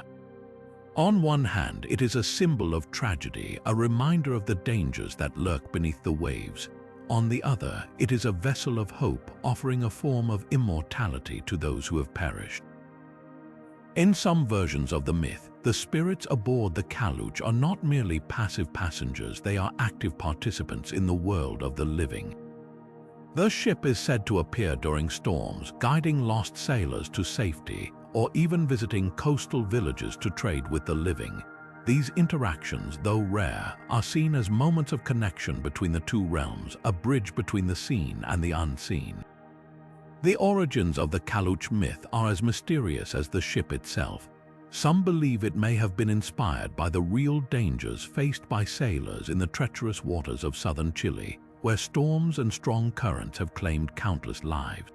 On one hand, it is a symbol of tragedy, a reminder of the dangers that lurk beneath the waves. On the other, it is a vessel of hope, offering a form of immortality to those who have perished. In some versions of the myth, the spirits aboard the Caleuche are not merely passive passengers, they are active participants in the world of the living. The ship is said to appear during storms, guiding lost sailors to safety, or even visiting coastal villages to trade with the living. These interactions, though rare, are seen as moments of connection between the two realms, a bridge between the seen and the unseen. The origins of the Caleuche myth are as mysterious as the ship itself. Some believe it may have been inspired by the real dangers faced by sailors in the treacherous waters of southern Chile, where storms and strong currents have claimed countless lives.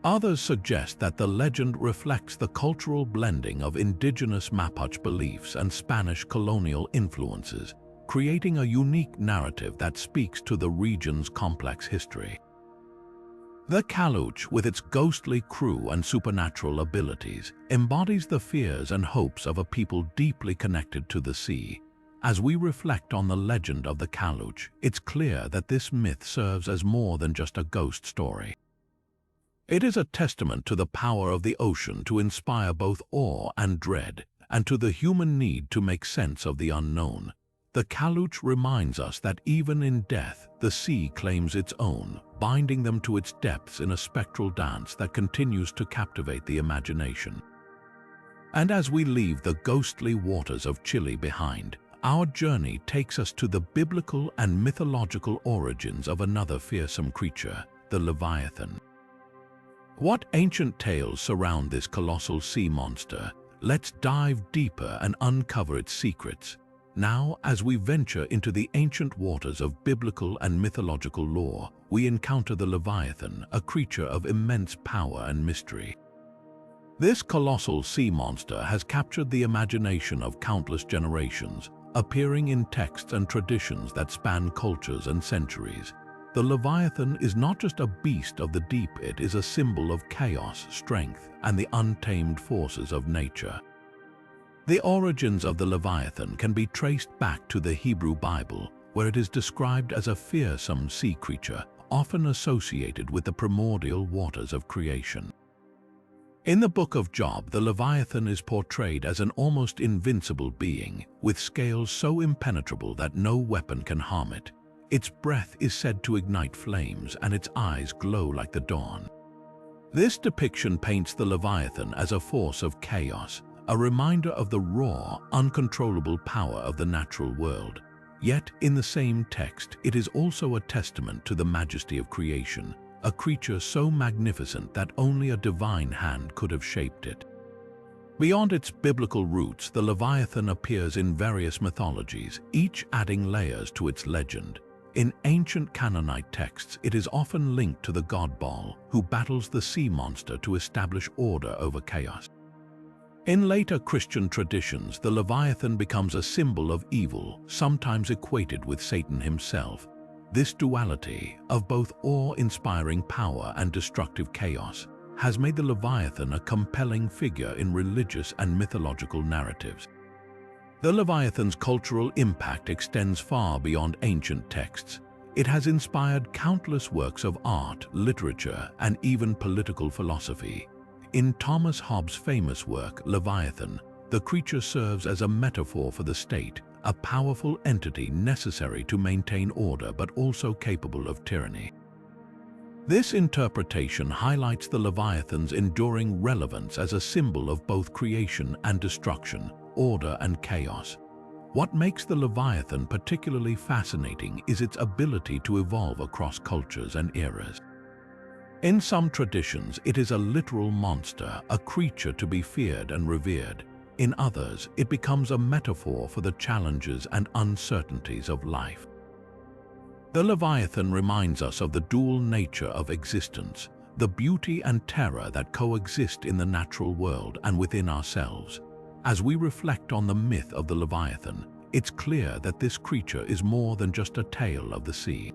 Others suggest that the legend reflects the cultural blending of indigenous Mapuche beliefs and Spanish colonial influences, creating a unique narrative that speaks to the region's complex history. The Caleuche, with its ghostly crew and supernatural abilities, embodies the fears and hopes of a people deeply connected to the sea. As we reflect on the legend of the Caleuche, it's clear that this myth serves as more than just a ghost story. It is a testament to the power of the ocean to inspire both awe and dread, and to the human need to make sense of the unknown. The Caleuche reminds us that even in death, the sea claims its own, binding them to its depths in a spectral dance that continues to captivate the imagination. And as we leave the ghostly waters of Chile behind, our journey takes us to the biblical and mythological origins of another fearsome creature, the Leviathan. What ancient tales surround this colossal sea monster? Let's dive deeper and uncover its secrets. Now, as we venture into the ancient waters of biblical and mythological lore, we encounter the Leviathan, a creature of immense power and mystery. This colossal sea monster has captured the imagination of countless generations, appearing in texts and traditions that span cultures and centuries. The Leviathan is not just a beast of the deep, it is a symbol of chaos, strength, and the untamed forces of nature. The origins of the Leviathan can be traced back to the Hebrew Bible, where it is described as a fearsome sea creature, often associated with the primordial waters of creation. In the book of Job, the Leviathan is portrayed as an almost invincible being, with scales so impenetrable that no weapon can harm it. Its breath is said to ignite flames, and its eyes glow like the dawn. This depiction paints the Leviathan as a force of chaos, a reminder of the raw, uncontrollable power of the natural world. Yet, in the same text, it is also a testament to the majesty of creation, a creature so magnificent that only a divine hand could have shaped it. Beyond its biblical roots, the Leviathan appears in various mythologies, each adding layers to its legend. In ancient Canaanite texts, it is often linked to the god Baal, who battles the sea monster to establish order over chaos. In later Christian traditions, the Leviathan becomes a symbol of evil, sometimes equated with Satan himself. This duality, of both awe-inspiring power and destructive chaos, has made the Leviathan a compelling figure in religious and mythological narratives. The Leviathan's cultural impact extends far beyond ancient texts. It has inspired countless works of art, literature, and even political philosophy. In Thomas Hobbes' famous work, Leviathan, the creature serves as a metaphor for the state, a powerful entity necessary to maintain order but also capable of tyranny. This interpretation highlights the Leviathan's enduring relevance as a symbol of both creation and destruction, order and chaos. What makes the Leviathan particularly fascinating is its ability to evolve across cultures and eras. In some traditions, it is a literal monster, a creature to be feared and revered. In others, it becomes a metaphor for the challenges and uncertainties of life. The Leviathan reminds us of the dual nature of existence, the beauty and terror that coexist in the natural world and within ourselves. As we reflect on the myth of the Leviathan, it's clear that this creature is more than just a tale of the sea.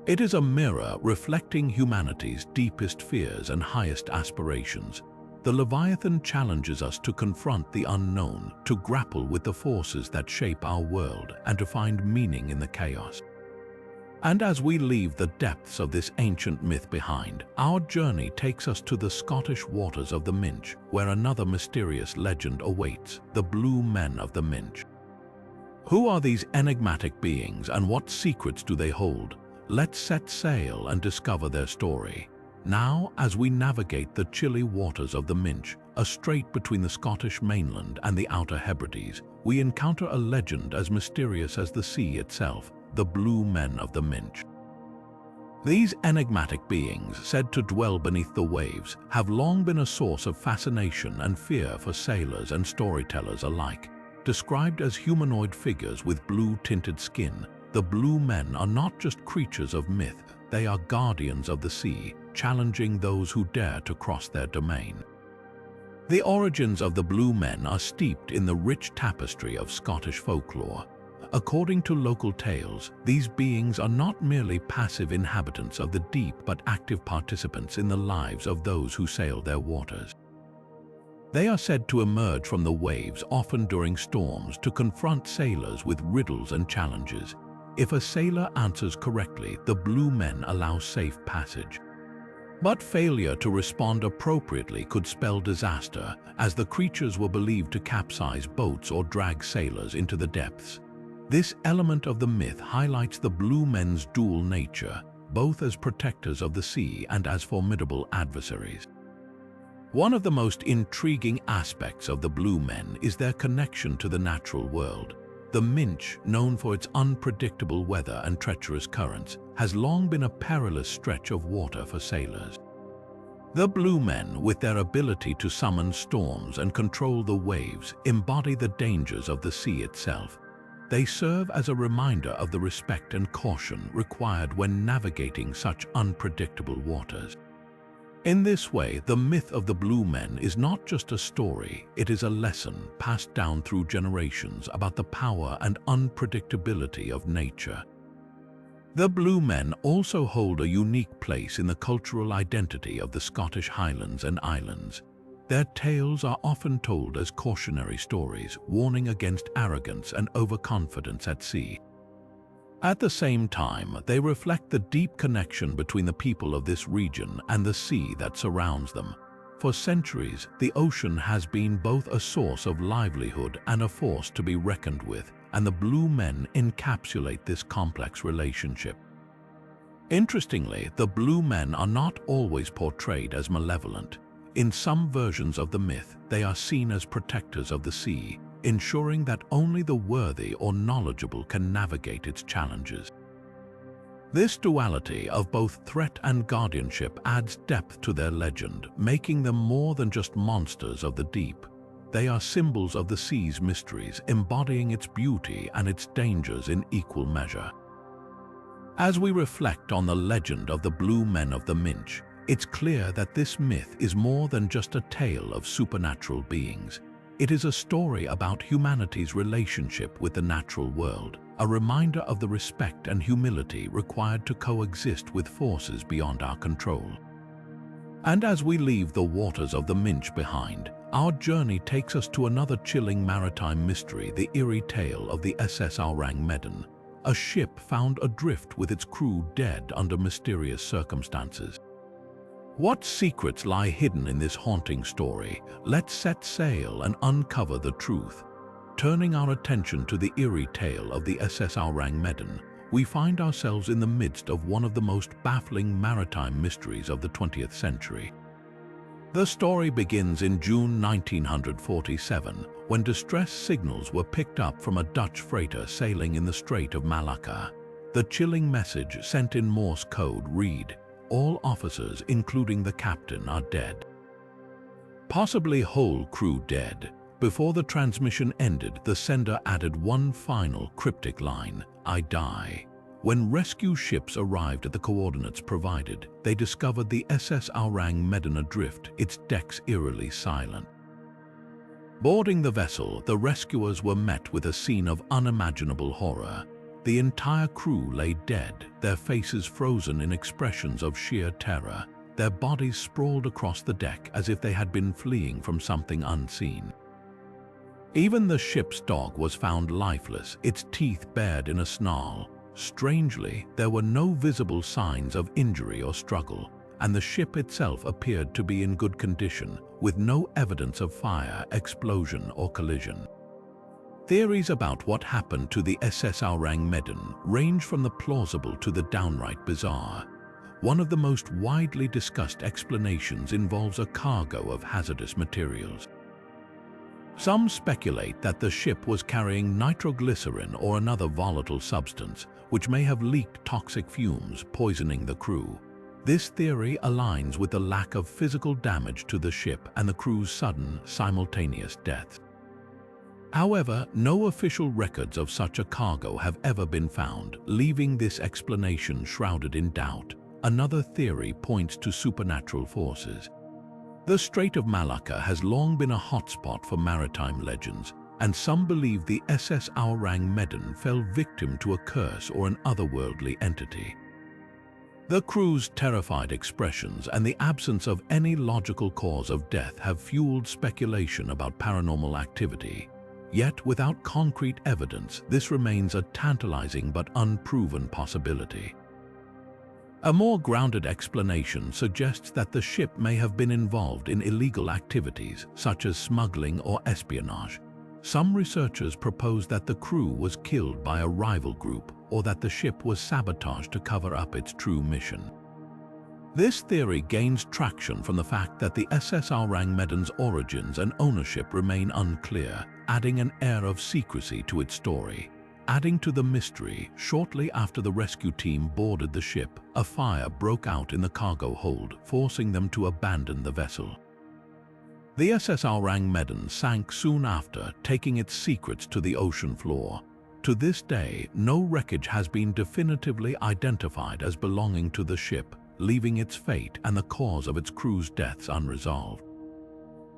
It is a mirror reflecting humanity's deepest fears and highest aspirations. The Leviathan challenges us to confront the unknown, to grapple with the forces that shape our world, and to find meaning in the chaos. And as we leave the depths of this ancient myth behind, our journey takes us to the Scottish waters of the Minch, where another mysterious legend awaits, the Blue Men of the Minch. Who are these enigmatic beings and what secrets do they hold? Let's set sail and discover their story. Now, as we navigate the chilly waters of the Minch, a strait between the Scottish mainland and the Outer Hebrides, we encounter a legend as mysterious as the sea itself, the Blue Men of the Minch. These enigmatic beings, said to dwell beneath the waves, have long been a source of fascination and fear for sailors and storytellers alike. Described as humanoid figures with blue-tinted skin, the Blue Men are not just creatures of myth, they are guardians of the sea, challenging those who dare to cross their domain. The origins of the Blue Men are steeped in the rich tapestry of Scottish folklore. According to local tales, these beings are not merely passive inhabitants of the deep but active participants in the lives of those who sail their waters. They are said to emerge from the waves, often during storms, to confront sailors with riddles and challenges. If a sailor answers correctly, the blue men allow safe passage. But failure to respond appropriately could spell disaster, as the creatures were believed to capsize boats or drag sailors into the depths. This element of the myth highlights the blue men's dual nature, both as protectors of the sea and as formidable adversaries. One of the most intriguing aspects of the blue men is their connection to the natural world. The Minch, known for its unpredictable weather and treacherous currents, has long been a perilous stretch of water for sailors. The blue men, with their ability to summon storms and control the waves, embody the dangers of the sea itself. They serve as a reminder of the respect and caution required when navigating such unpredictable waters. In this way, the myth of the blue men is not just a story, it is a lesson passed down through generations about the power and unpredictability of nature. The blue men also hold a unique place in the cultural identity of the Scottish Highlands and Islands. Their tales are often told as cautionary stories, warning against arrogance and overconfidence at sea. At the same time, they reflect the deep connection between the people of this region and the sea that surrounds them. For centuries, the ocean has been both a source of livelihood and a force to be reckoned with, and the blue men encapsulate this complex relationship. Interestingly, the blue men are not always portrayed as malevolent. In some versions of the myth, they are seen as protectors of the sea, ensuring that only the worthy or knowledgeable can navigate its challenges. This duality of both threat and guardianship adds depth to their legend, making them more than just monsters of the deep. They are symbols of the sea's mysteries, embodying its beauty and its dangers in equal measure. As we reflect on the legend of the blue men of the Minch, it's clear that this myth is more than just a tale of supernatural beings. It is a story about humanity's relationship with the natural world, a reminder of the respect and humility required to coexist with forces beyond our control. And as we leave the waters of the Minch behind, our journey takes us to another chilling maritime mystery, the eerie tale of the SS Ourang Medan, a ship found adrift with its crew dead under mysterious circumstances. What secrets lie hidden in this haunting story? Let's set sail and uncover the truth. Turning our attention to the eerie tale of the SS Ourang Medan, we find ourselves in the midst of one of the most baffling maritime mysteries of the 20th century. The story begins in June 1947, when distress signals were picked up from a Dutch freighter sailing in the Strait of Malacca. The chilling message, sent in Morse code, read, "All officers, including the captain, are dead." Possibly whole crew dead. Before the transmission ended, the sender added one final cryptic line, "I die." When rescue ships arrived at the coordinates provided, they discovered the SS Ourang Medan adrift, its decks eerily silent. Boarding the vessel, the rescuers were met with a scene of unimaginable horror. The entire crew lay dead, their faces frozen in expressions of sheer terror, their bodies sprawled across the deck as if they had been fleeing from something unseen. Even the ship's dog was found lifeless, its teeth bared in a snarl. Strangely, there were no visible signs of injury or struggle, and the ship itself appeared to be in good condition, with no evidence of fire, explosion, or collision. Theories about what happened to the SS Ourang Medan range from the plausible to the downright bizarre. One of the most widely discussed explanations involves a cargo of hazardous materials. Some speculate that the ship was carrying nitroglycerin or another volatile substance, which may have leaked toxic fumes, poisoning the crew. This theory aligns with the lack of physical damage to the ship and the crew's sudden, simultaneous deaths. However, no official records of such a cargo have ever been found, leaving this explanation shrouded in doubt. Another theory points to supernatural forces. The Strait of Malacca has long been a hotspot for maritime legends, and some believe the SS Ourang Medan fell victim to a curse or an otherworldly entity. The crew's terrified expressions and the absence of any logical cause of death have fueled speculation about paranormal activity. Yet, without concrete evidence, this remains a tantalizing but unproven possibility. A more grounded explanation suggests that the ship may have been involved in illegal activities, such as smuggling or espionage. Some researchers propose that the crew was killed by a rival group or that the ship was sabotaged to cover up its true mission. This theory gains traction from the fact that the SS Ourang Medan's origins and ownership remain unclear, adding an air of secrecy to its story. Adding to the mystery, shortly after the rescue team boarded the ship, a fire broke out in the cargo hold, forcing them to abandon the vessel. The SS Ourang Medan sank soon after, taking its secrets to the ocean floor. To this day, no wreckage has been definitively identified as belonging to the ship, leaving its fate and the cause of its crew's deaths unresolved.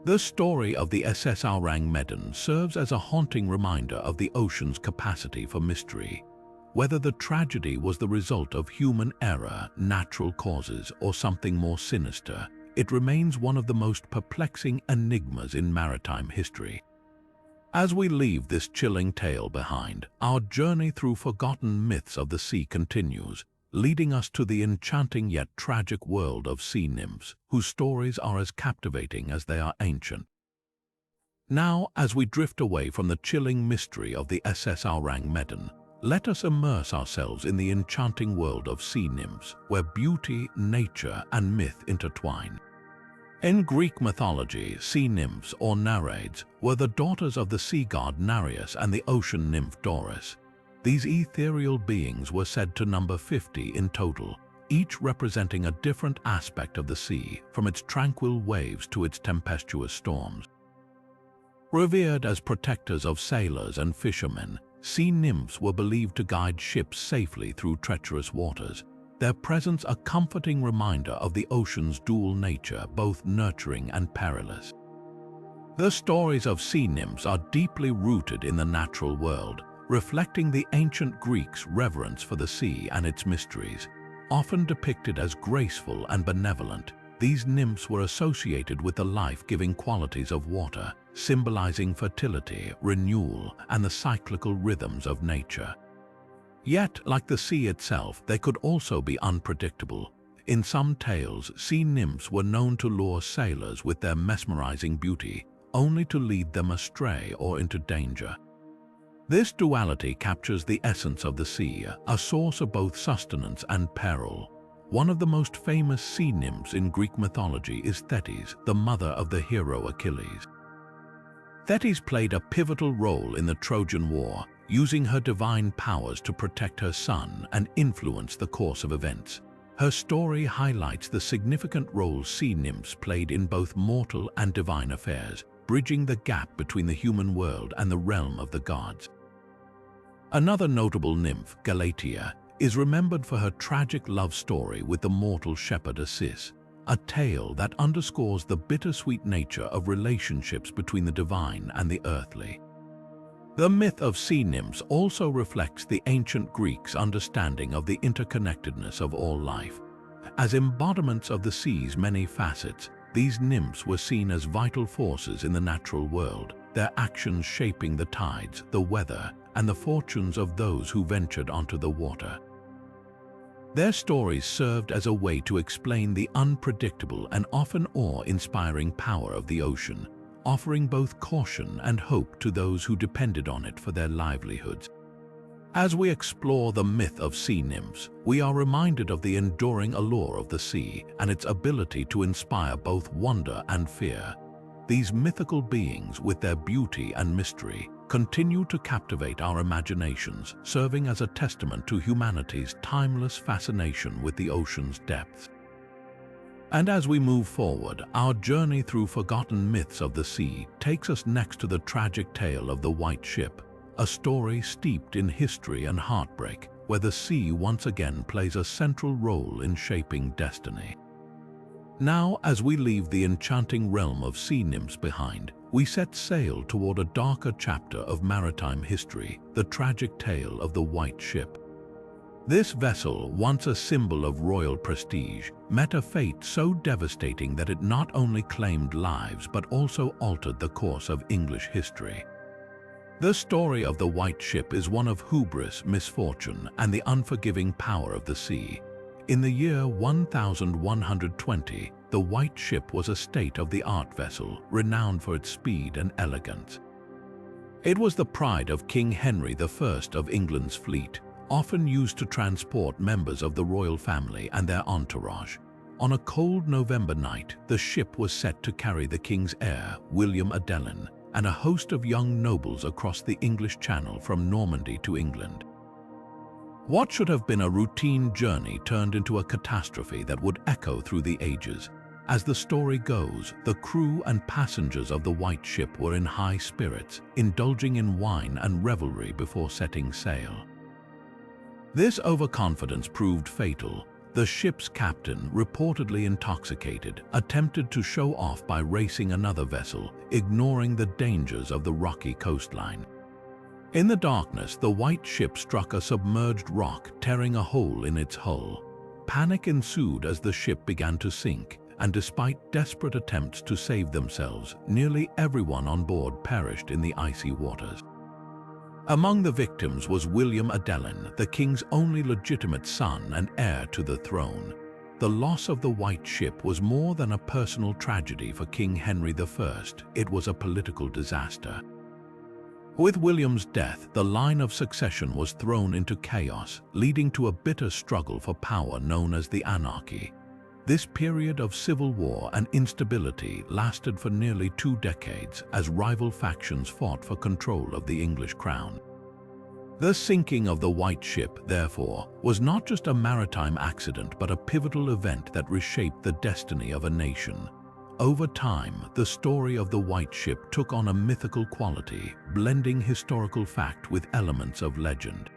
The story of the SS Ourang Medan serves as a haunting reminder of the ocean's capacity for mystery. Whether the tragedy was the result of human error, natural causes, or something more sinister, it remains one of the most perplexing enigmas in maritime history. As we leave this chilling tale behind, our journey through forgotten myths of the sea continues, leading us to the enchanting yet tragic world of sea nymphs, whose stories are as captivating as they are ancient. Now, as we drift away from the chilling mystery of the SS Ourang Medan, let us immerse ourselves in the enchanting world of sea nymphs, where beauty, nature, and myth intertwine. In Greek mythology, sea nymphs, or Nereids, were the daughters of the sea god Nereus and the ocean nymph Doris. These ethereal beings were said to number 50 in total, each representing a different aspect of the sea, from its tranquil waves to its tempestuous storms. Revered as protectors of sailors and fishermen, sea nymphs were believed to guide ships safely through treacherous waters, their presence a comforting reminder of the ocean's dual nature, both nurturing and perilous. The stories of sea nymphs are deeply rooted in the natural world, reflecting the ancient Greeks' reverence for the sea and its mysteries. Often depicted as graceful and benevolent, these nymphs were associated with the life-giving qualities of water, symbolizing fertility, renewal, and the cyclical rhythms of nature. Yet, like the sea itself, they could also be unpredictable. In some tales, sea nymphs were known to lure sailors with their mesmerizing beauty, only to lead them astray or into danger. This duality captures the essence of the sea, a source of both sustenance and peril. One of the most famous sea nymphs in Greek mythology is Thetis, the mother of the hero Achilles. Thetis played a pivotal role in the Trojan War, using her divine powers to protect her son and influence the course of events. Her story highlights the significant role sea nymphs played in both mortal and divine affairs, bridging the gap between the human world and the realm of the gods. Another notable nymph, Galatea, is remembered for her tragic love story with the mortal shepherd Acis, a tale that underscores the bittersweet nature of relationships between the divine and the earthly. The myth of sea nymphs also reflects the ancient Greeks' understanding of the interconnectedness of all life. As embodiments of the sea's many facets, these nymphs were seen as vital forces in the natural world, their actions shaping the tides, the weather, and the fortunes of those who ventured onto the water. Their stories served as a way to explain the unpredictable and often awe-inspiring power of the ocean, offering both caution and hope to those who depended on it for their livelihoods. As we explore the myth of sea nymphs, we are reminded of the enduring allure of the sea and its ability to inspire both wonder and fear. These mythical beings, with their beauty and mystery, continue to captivate our imaginations, serving as a testament to humanity's timeless fascination with the ocean's depths. And as we move forward, our journey through forgotten myths of the sea takes us next to the tragic tale of the White Ship, a story steeped in history and heartbreak, where the sea once again plays a central role in shaping destiny. Now, as we leave the enchanting realm of sea nymphs behind, we set sail toward a darker chapter of maritime history, the tragic tale of the White Ship. This vessel, once a symbol of royal prestige, met a fate so devastating that it not only claimed lives but also altered the course of English history. The story of the White Ship is one of hubris, misfortune, and the unforgiving power of the sea. In the year 1120, the White Ship was a state-of-the-art vessel, renowned for its speed and elegance. It was the pride of King Henry I of England's fleet, often used to transport members of the royal family and their entourage. On a cold November night, the ship was set to carry the king's heir, William Adelin, and a host of young nobles across the English Channel from Normandy to England. What should have been a routine journey turned into a catastrophe that would echo through the ages. As the story goes, the crew and passengers of the White Ship were in high spirits, indulging in wine and revelry before setting sail. This overconfidence proved fatal. The ship's captain, reportedly intoxicated, attempted to show off by racing another vessel, ignoring the dangers of the rocky coastline. In the darkness, the White Ship struck a submerged rock, tearing a hole in its hull. Panic ensued as the ship began to sink, and despite desperate attempts to save themselves, nearly everyone on board perished in the icy waters. Among the victims was William Adelin, the king's only legitimate son and heir to the throne. The loss of the White Ship was more than a personal tragedy for King Henry I, it was a political disaster. With William's death, the line of succession was thrown into chaos, leading to a bitter struggle for power known as the Anarchy. This period of civil war and instability lasted for nearly 2 decades as rival factions fought for control of the English crown. The sinking of the White Ship, therefore, was not just a maritime accident but a pivotal event that reshaped the destiny of a nation. Over time, the story of the White Ship took on a mythical quality, blending historical fact with elements of legend.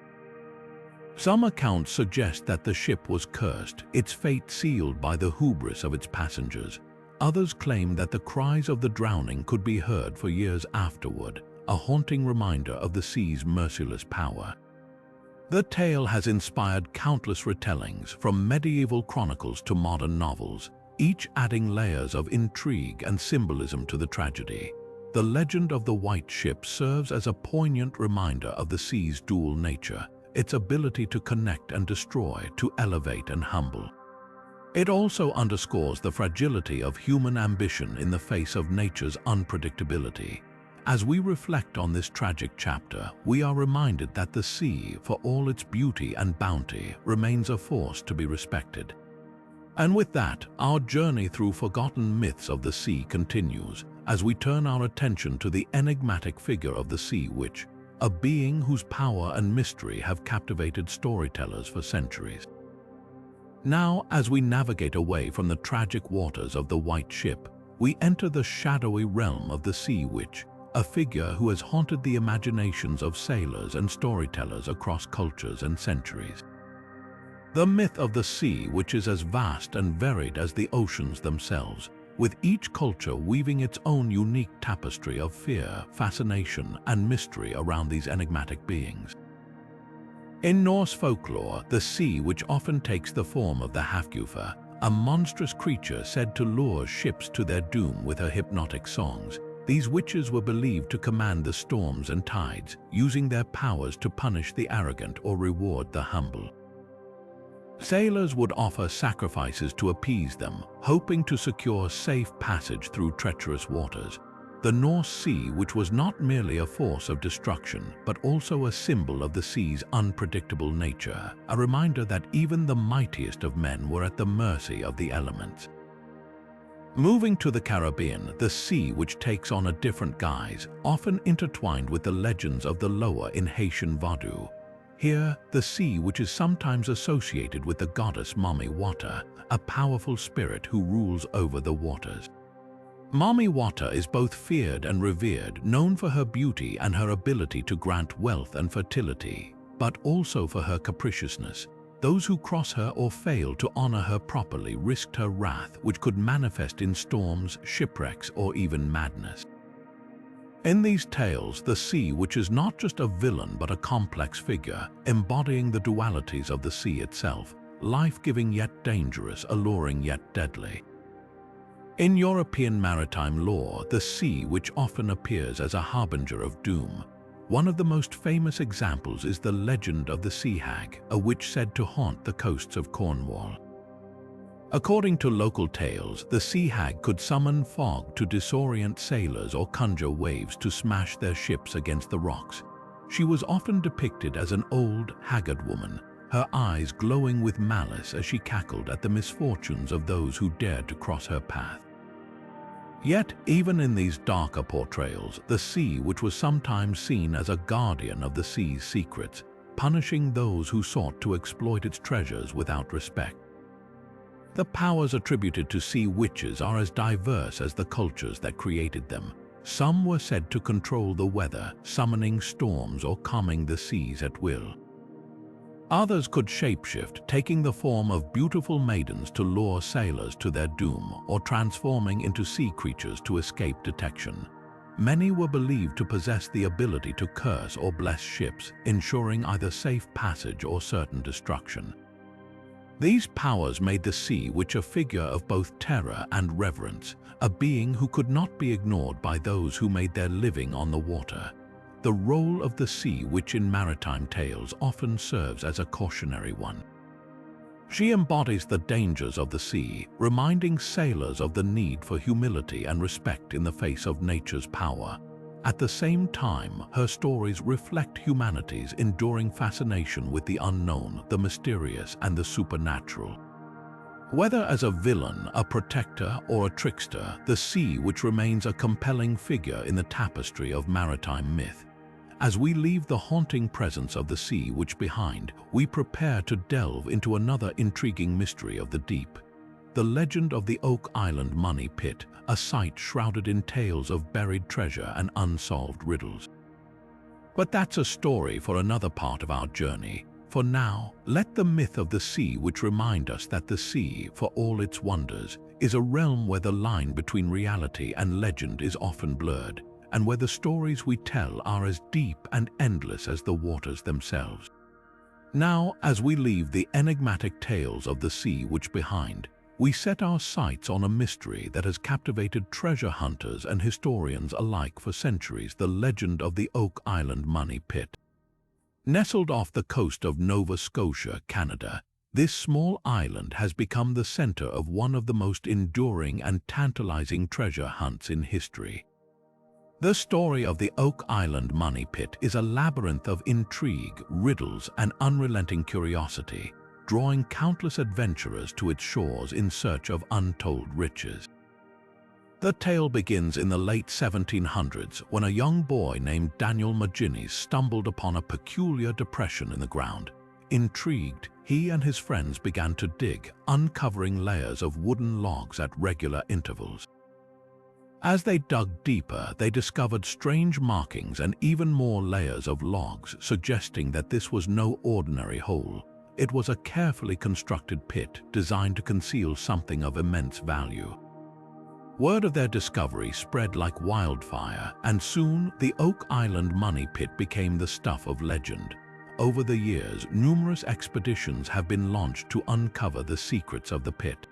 Some accounts suggest that the ship was cursed, its fate sealed by the hubris of its passengers. Others claim that the cries of the drowning could be heard for years afterward, a haunting reminder of the sea's merciless power. The tale has inspired countless retellings, from medieval chronicles to modern novels, each adding layers of intrigue and symbolism to the tragedy. The legend of the White Ship serves as a poignant reminder of the sea's dual nature, its ability to connect and destroy, to elevate and humble. It also underscores the fragility of human ambition in the face of nature's unpredictability. As we reflect on this tragic chapter, we are reminded that the sea, for all its beauty and bounty, remains a force to be respected. And with that, our journey through forgotten myths of the sea continues, as we turn our attention to the enigmatic figure of the Sea Witch, a being whose power and mystery have captivated storytellers for centuries. Now, as we navigate away from the tragic waters of the White Ship, we enter the shadowy realm of the Sea Witch, a figure who has haunted the imaginations of sailors and storytellers across cultures and centuries. The myth of the Sea Witch is as vast and varied as the oceans themselves, with each culture weaving its own unique tapestry of fear, fascination, and mystery around these enigmatic beings. In Norse folklore, the Sea Witch often takes the form of the Hafgufa, a monstrous creature said to lure ships to their doom with her hypnotic songs. These witches were believed to command the storms and tides, using their powers to punish the arrogant or reward the humble. Sailors would offer sacrifices to appease them, hoping to secure safe passage through treacherous waters. The Norse Sea Witch was not merely a force of destruction, but also a symbol of the sea's unpredictable nature, a reminder that even the mightiest of men were at the mercy of the elements. Moving to the Caribbean, the Sea Witch takes on a different guise, often intertwined with the legends of the Loa in Haitian Vodou. Here, the Sea Witch is sometimes associated with the goddess Mami Wata, a powerful spirit who rules over the waters. Mami Wata is both feared and revered, known for her beauty and her ability to grant wealth and fertility, but also for her capriciousness. Those who cross her or fail to honor her properly risked her wrath, which could manifest in storms, shipwrecks, or even madness. In these tales, the sea, which is not just a villain but a complex figure, embodying the dualities of the sea itself, life-giving yet dangerous, alluring yet deadly. In European maritime lore, the sea, which often appears as a harbinger of doom. One of the most famous examples is the legend of the sea hag, a witch said to haunt the coasts of Cornwall. According to local tales, the sea hag could summon fog to disorient sailors or conjure waves to smash their ships against the rocks. She was often depicted as an old, haggard woman, her eyes glowing with malice as she cackled at the misfortunes of those who dared to cross her path. Yet, even in these darker portrayals, the sea, which was sometimes seen as a guardian of the sea's secrets, punishing those who sought to exploit its treasures without respect. The powers attributed to sea witches are as diverse as the cultures that created them. Some were said to control the weather, summoning storms or calming the seas at will. Others could shapeshift, taking the form of beautiful maidens to lure sailors to their doom, or transforming into sea creatures to escape detection. Many were believed to possess the ability to curse or bless ships, ensuring either safe passage or certain destruction. These powers made the sea witch a figure of both terror and reverence, a being who could not be ignored by those who made their living on the water. The role of the sea witch in maritime tales often serves as a cautionary one. She embodies the dangers of the sea, reminding sailors of the need for humility and respect in the face of nature's power. At the same time, her stories reflect humanity's enduring fascination with the unknown, the mysterious, and the supernatural. Whether as a villain, a protector, or a trickster, the sea witch remains a compelling figure in the tapestry of maritime myth. As we leave the haunting presence of the sea witch behind, we prepare to delve into another intriguing mystery of the deep. The legend of the Oak Island Money Pit, a site shrouded in tales of buried treasure and unsolved riddles. But that's a story for another part of our journey. For now, let the myth of the sea witch remind us that the sea, for all its wonders, is a realm where the line between reality and legend is often blurred, and where the stories we tell are as deep and endless as the waters themselves. Now, as we leave the enigmatic tales of the sea witch behind, we set our sights on a mystery that has captivated treasure hunters and historians alike for centuries: the legend of the Oak Island Money Pit. Nestled off the coast of Nova Scotia, Canada, this small island has become the center of one of the most enduring and tantalizing treasure hunts in history. The story of the Oak Island Money Pit is a labyrinth of intrigue, riddles, and unrelenting curiosity, drawing countless adventurers to its shores in search of untold riches. The tale begins in the late 1700s when a young boy named Daniel Maginnis stumbled upon a peculiar depression in the ground. Intrigued, he and his friends began to dig, uncovering layers of wooden logs at regular intervals. As they dug deeper, they discovered strange markings and even more layers of logs, suggesting that this was no ordinary hole. It was a carefully constructed pit designed to conceal something of immense value. Word of their discovery spread like wildfire, and soon the Oak Island Money Pit became the stuff of legend. Over the years, numerous expeditions have been launched to uncover the secrets of the pit.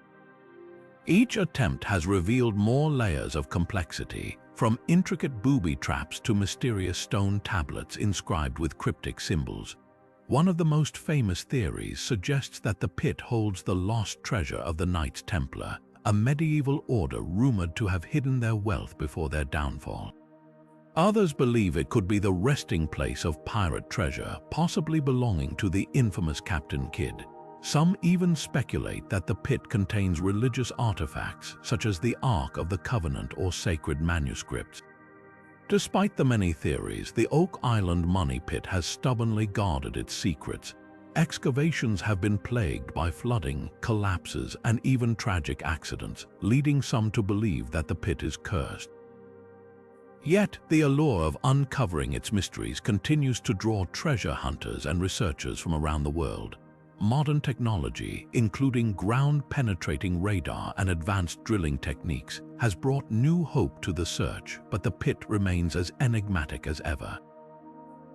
Each attempt has revealed more layers of complexity, from intricate booby traps to mysterious stone tablets inscribed with cryptic symbols. One of the most famous theories suggests that the pit holds the lost treasure of the Knights Templar, a medieval order rumored to have hidden their wealth before their downfall. Others believe it could be the resting place of pirate treasure, possibly belonging to the infamous Captain Kidd. Some even speculate that the pit contains religious artifacts, such as the Ark of the Covenant or sacred manuscripts. Despite the many theories, the Oak Island Money Pit has stubbornly guarded its secrets. Excavations have been plagued by flooding, collapses, and even tragic accidents, leading some to believe that the pit is cursed. Yet, the allure of uncovering its mysteries continues to draw treasure hunters and researchers from around the world. modern technology, including ground-penetrating radar and advanced drilling techniques, has brought new hope to the search, but the pit remains as enigmatic as ever.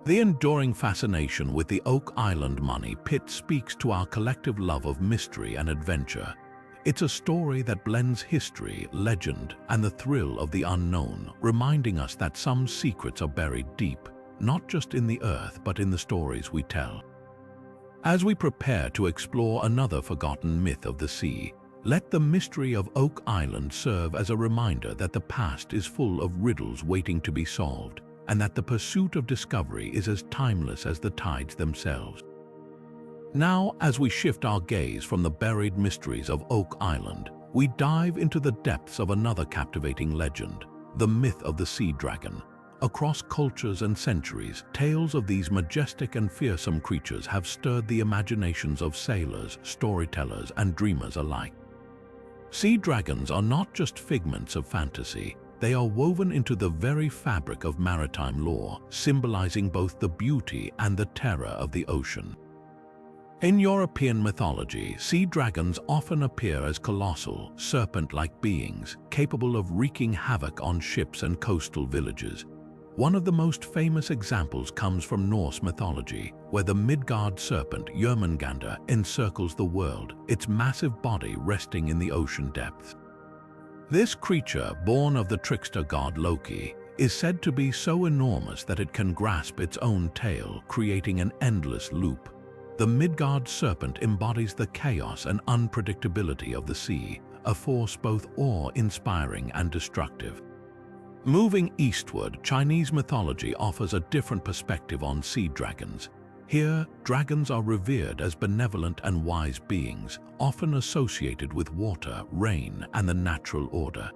The enduring fascination with the Oak Island Money Pit speaks to our collective love of mystery and adventure. It's a story that blends history, legend, and the thrill of the unknown, reminding us that some secrets are buried deep, not just in the earth but in the stories we tell. As we prepare to explore another forgotten myth of the sea, let the mystery of Oak Island serve as a reminder that the past is full of riddles waiting to be solved, and that the pursuit of discovery is as timeless as the tides themselves. Now, as we shift our gaze from the buried mysteries of Oak Island, we dive into the depths of another captivating legend, the myth of the sea dragon. Across cultures and centuries, tales of these majestic and fearsome creatures have stirred the imaginations of sailors, storytellers, and dreamers alike. Sea dragons are not just figments of fantasy, they are woven into the very fabric of maritime lore, symbolizing both the beauty and the terror of the ocean. In European mythology, sea dragons often appear as colossal, serpent-like beings, capable of wreaking havoc on ships and coastal villages. One of the most famous examples comes from Norse mythology, where the Midgard serpent Jörmungandr encircles the world, its massive body resting in the ocean depths. This creature, born of the trickster god Loki, is said to be so enormous that it can grasp its own tail, creating an endless loop. The Midgard serpent embodies the chaos and unpredictability of the sea, a force both awe-inspiring and destructive. Moving eastward, Chinese mythology offers a different perspective on sea dragons. Here, dragons are revered as benevolent and wise beings, often associated with water, rain, and the natural order.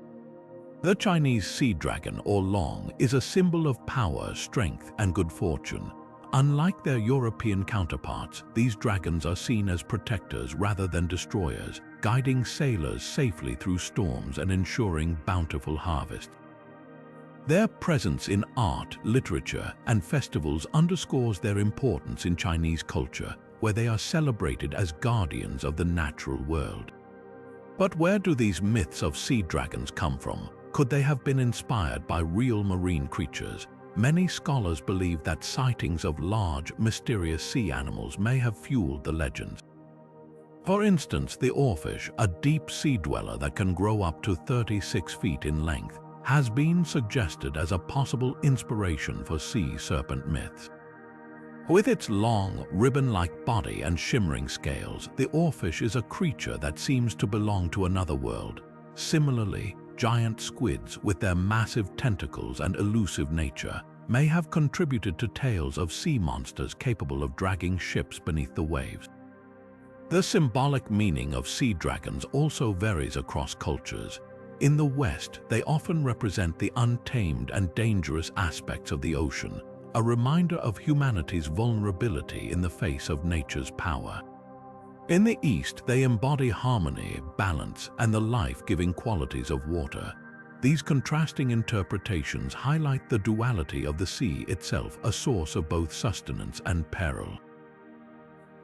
The Chinese sea dragon, or long, is a symbol of power, strength, and good fortune. Unlike their European counterparts, these dragons are seen as protectors rather than destroyers, guiding sailors safely through storms and ensuring bountiful harvests. Their presence in art, literature, and festivals underscores their importance in Chinese culture, where they are celebrated as guardians of the natural world. But where do these myths of sea dragons come from? Could they have been inspired by real marine creatures? Many scholars believe that sightings of large, mysterious sea animals may have fueled the legends. For instance, the oarfish, a deep sea dweller that can grow up to 36 feet in length, has been suggested as a possible inspiration for sea serpent myths. With its long, ribbon-like body and shimmering scales, the oarfish is a creature that seems to belong to another world. Similarly, giant squids, with their massive tentacles and elusive nature, may have contributed to tales of sea monsters capable of dragging ships beneath the waves. The symbolic meaning of sea dragons also varies across cultures. In the West, they often represent the untamed and dangerous aspects of the ocean, a reminder of humanity's vulnerability in the face of nature's power. In the East, they embody harmony, balance, and the life-giving qualities of water. These contrasting interpretations highlight the duality of the sea itself, a source of both sustenance and peril.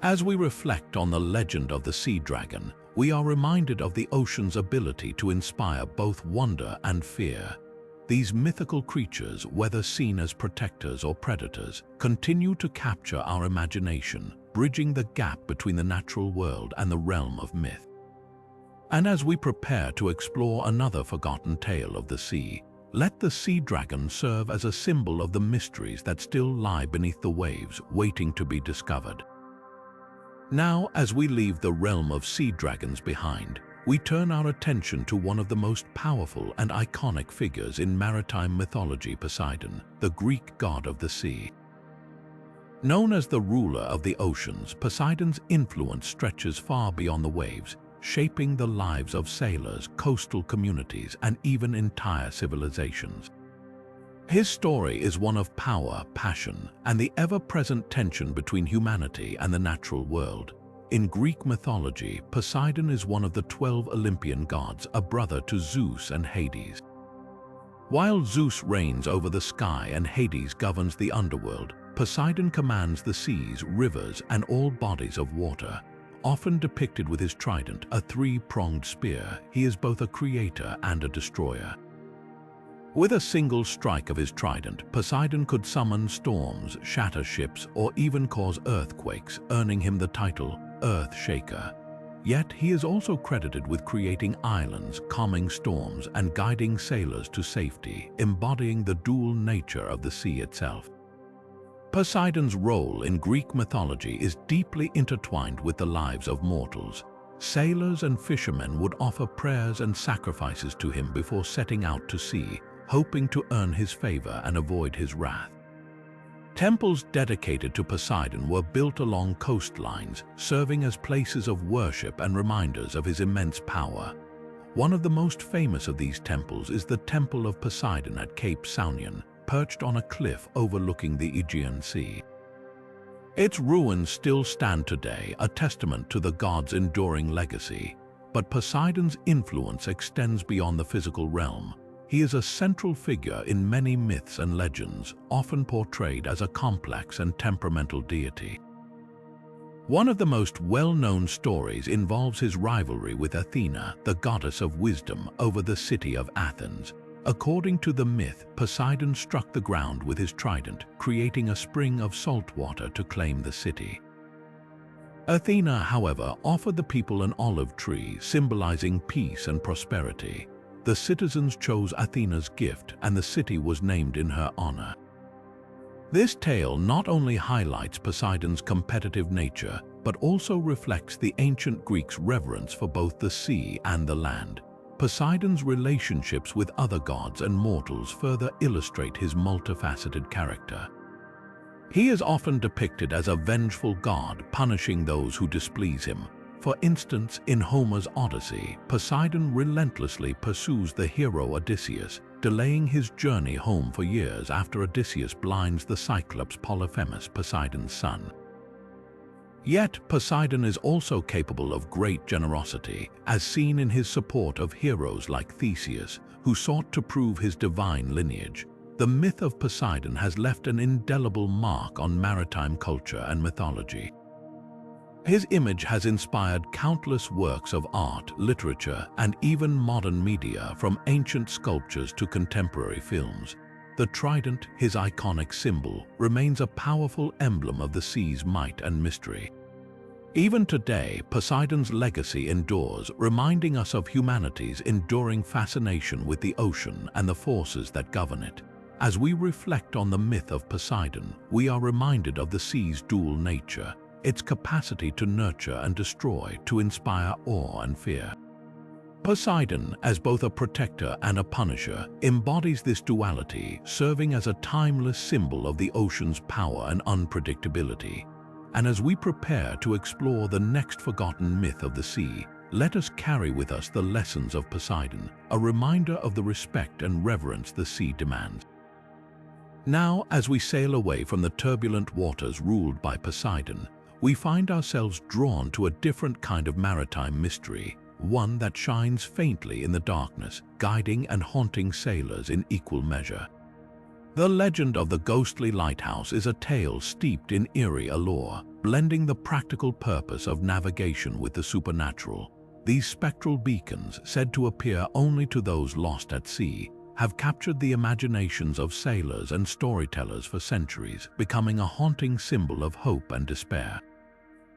As we reflect on the legend of the sea dragon, we are reminded of the ocean's ability to inspire both wonder and fear. These mythical creatures, whether seen as protectors or predators, continue to capture our imagination, bridging the gap between the natural world and the realm of myth. And as we prepare to explore another forgotten tale of the sea, let the sea dragon serve as a symbol of the mysteries that still lie beneath the waves, waiting to be discovered. Now, as we leave the realm of sea dragons behind, we turn our attention to one of the most powerful and iconic figures in maritime mythology, Poseidon, the Greek god of the sea. Known as the ruler of the oceans, Poseidon's influence stretches far beyond the waves, shaping the lives of sailors, coastal communities, and even entire civilizations. His story is one of power, passion, and the ever-present tension between humanity and the natural world. In Greek mythology, Poseidon is one of the 12 Olympian gods, a brother to Zeus and Hades. While Zeus reigns over the sky and Hades governs the underworld, Poseidon commands the seas, rivers, and all bodies of water. often depicted with his trident, a three-pronged spear. He is both a creator and a destroyer. With a single strike of his trident, Poseidon could summon storms, shatter ships, or even cause earthquakes, earning him the title Earth Shaker. Yet he is also credited with creating islands, calming storms, and guiding sailors to safety, embodying the dual nature of the sea itself. Poseidon's role in Greek mythology is deeply intertwined with the lives of mortals. Sailors and fishermen would offer prayers and sacrifices to him before setting out to sea, hoping to earn his favor and avoid his wrath. Temples dedicated to Poseidon were built along coastlines, serving as places of worship and reminders of his immense power. One of the most famous of these temples is the Temple of Poseidon at Cape Saunion, perched on a cliff overlooking the Aegean Sea. Its ruins still stand today, a testament to the god's enduring legacy. But Poseidon's influence extends beyond the physical realm. He is a central figure in many myths and legends, often portrayed as a complex and temperamental deity. One of the most well-known stories involves his rivalry with Athena, the goddess of wisdom, over the city of Athens. According to the myth, Poseidon struck the ground with his trident, creating a spring of salt water to claim the city. Athena, however, offered the people an olive tree, symbolizing peace and prosperity. The citizens chose Athena's gift, and the city was named in her honor. This tale not only highlights Poseidon's competitive nature, but also reflects the ancient Greeks' reverence for both the sea and the land. Poseidon's relationships with other gods and mortals further illustrate his multifaceted character. He is often depicted as a vengeful god, punishing those who displease him. For instance, in Homer's Odyssey, Poseidon relentlessly pursues the hero Odysseus, delaying his journey home for years after Odysseus blinds the Cyclops Polyphemus, Poseidon's son. Yet, Poseidon is also capable of great generosity, as seen in his support of heroes like Theseus, who sought to prove his divine lineage. The myth of Poseidon has left an indelible mark on maritime culture and mythology. His image has inspired countless works of art, literature, and even modern media, from ancient sculptures to contemporary films. The trident, his iconic symbol, remains a powerful emblem of the sea's might and mystery. Even today, Poseidon's legacy endures, reminding us of humanity's enduring fascination with the ocean and the forces that govern it. As we reflect on the myth of Poseidon, we are reminded of the sea's dual nature, its capacity to nurture and destroy, to inspire awe and fear. Poseidon, as both a protector and a punisher, embodies this duality, serving as a timeless symbol of the ocean's power and unpredictability. And as we prepare to explore the next forgotten myth of the sea, let us carry with us the lessons of Poseidon, a reminder of the respect and reverence the sea demands. Now, as we sail away from the turbulent waters ruled by Poseidon, we find ourselves drawn to a different kind of maritime mystery, one that shines faintly in the darkness, guiding and haunting sailors in equal measure. The legend of the ghostly lighthouse is a tale steeped in eerie allure, blending the practical purpose of navigation with the supernatural. These spectral beacons, said to appear only to those lost at sea, have captured the imaginations of sailors and storytellers for centuries, becoming a haunting symbol of hope and despair.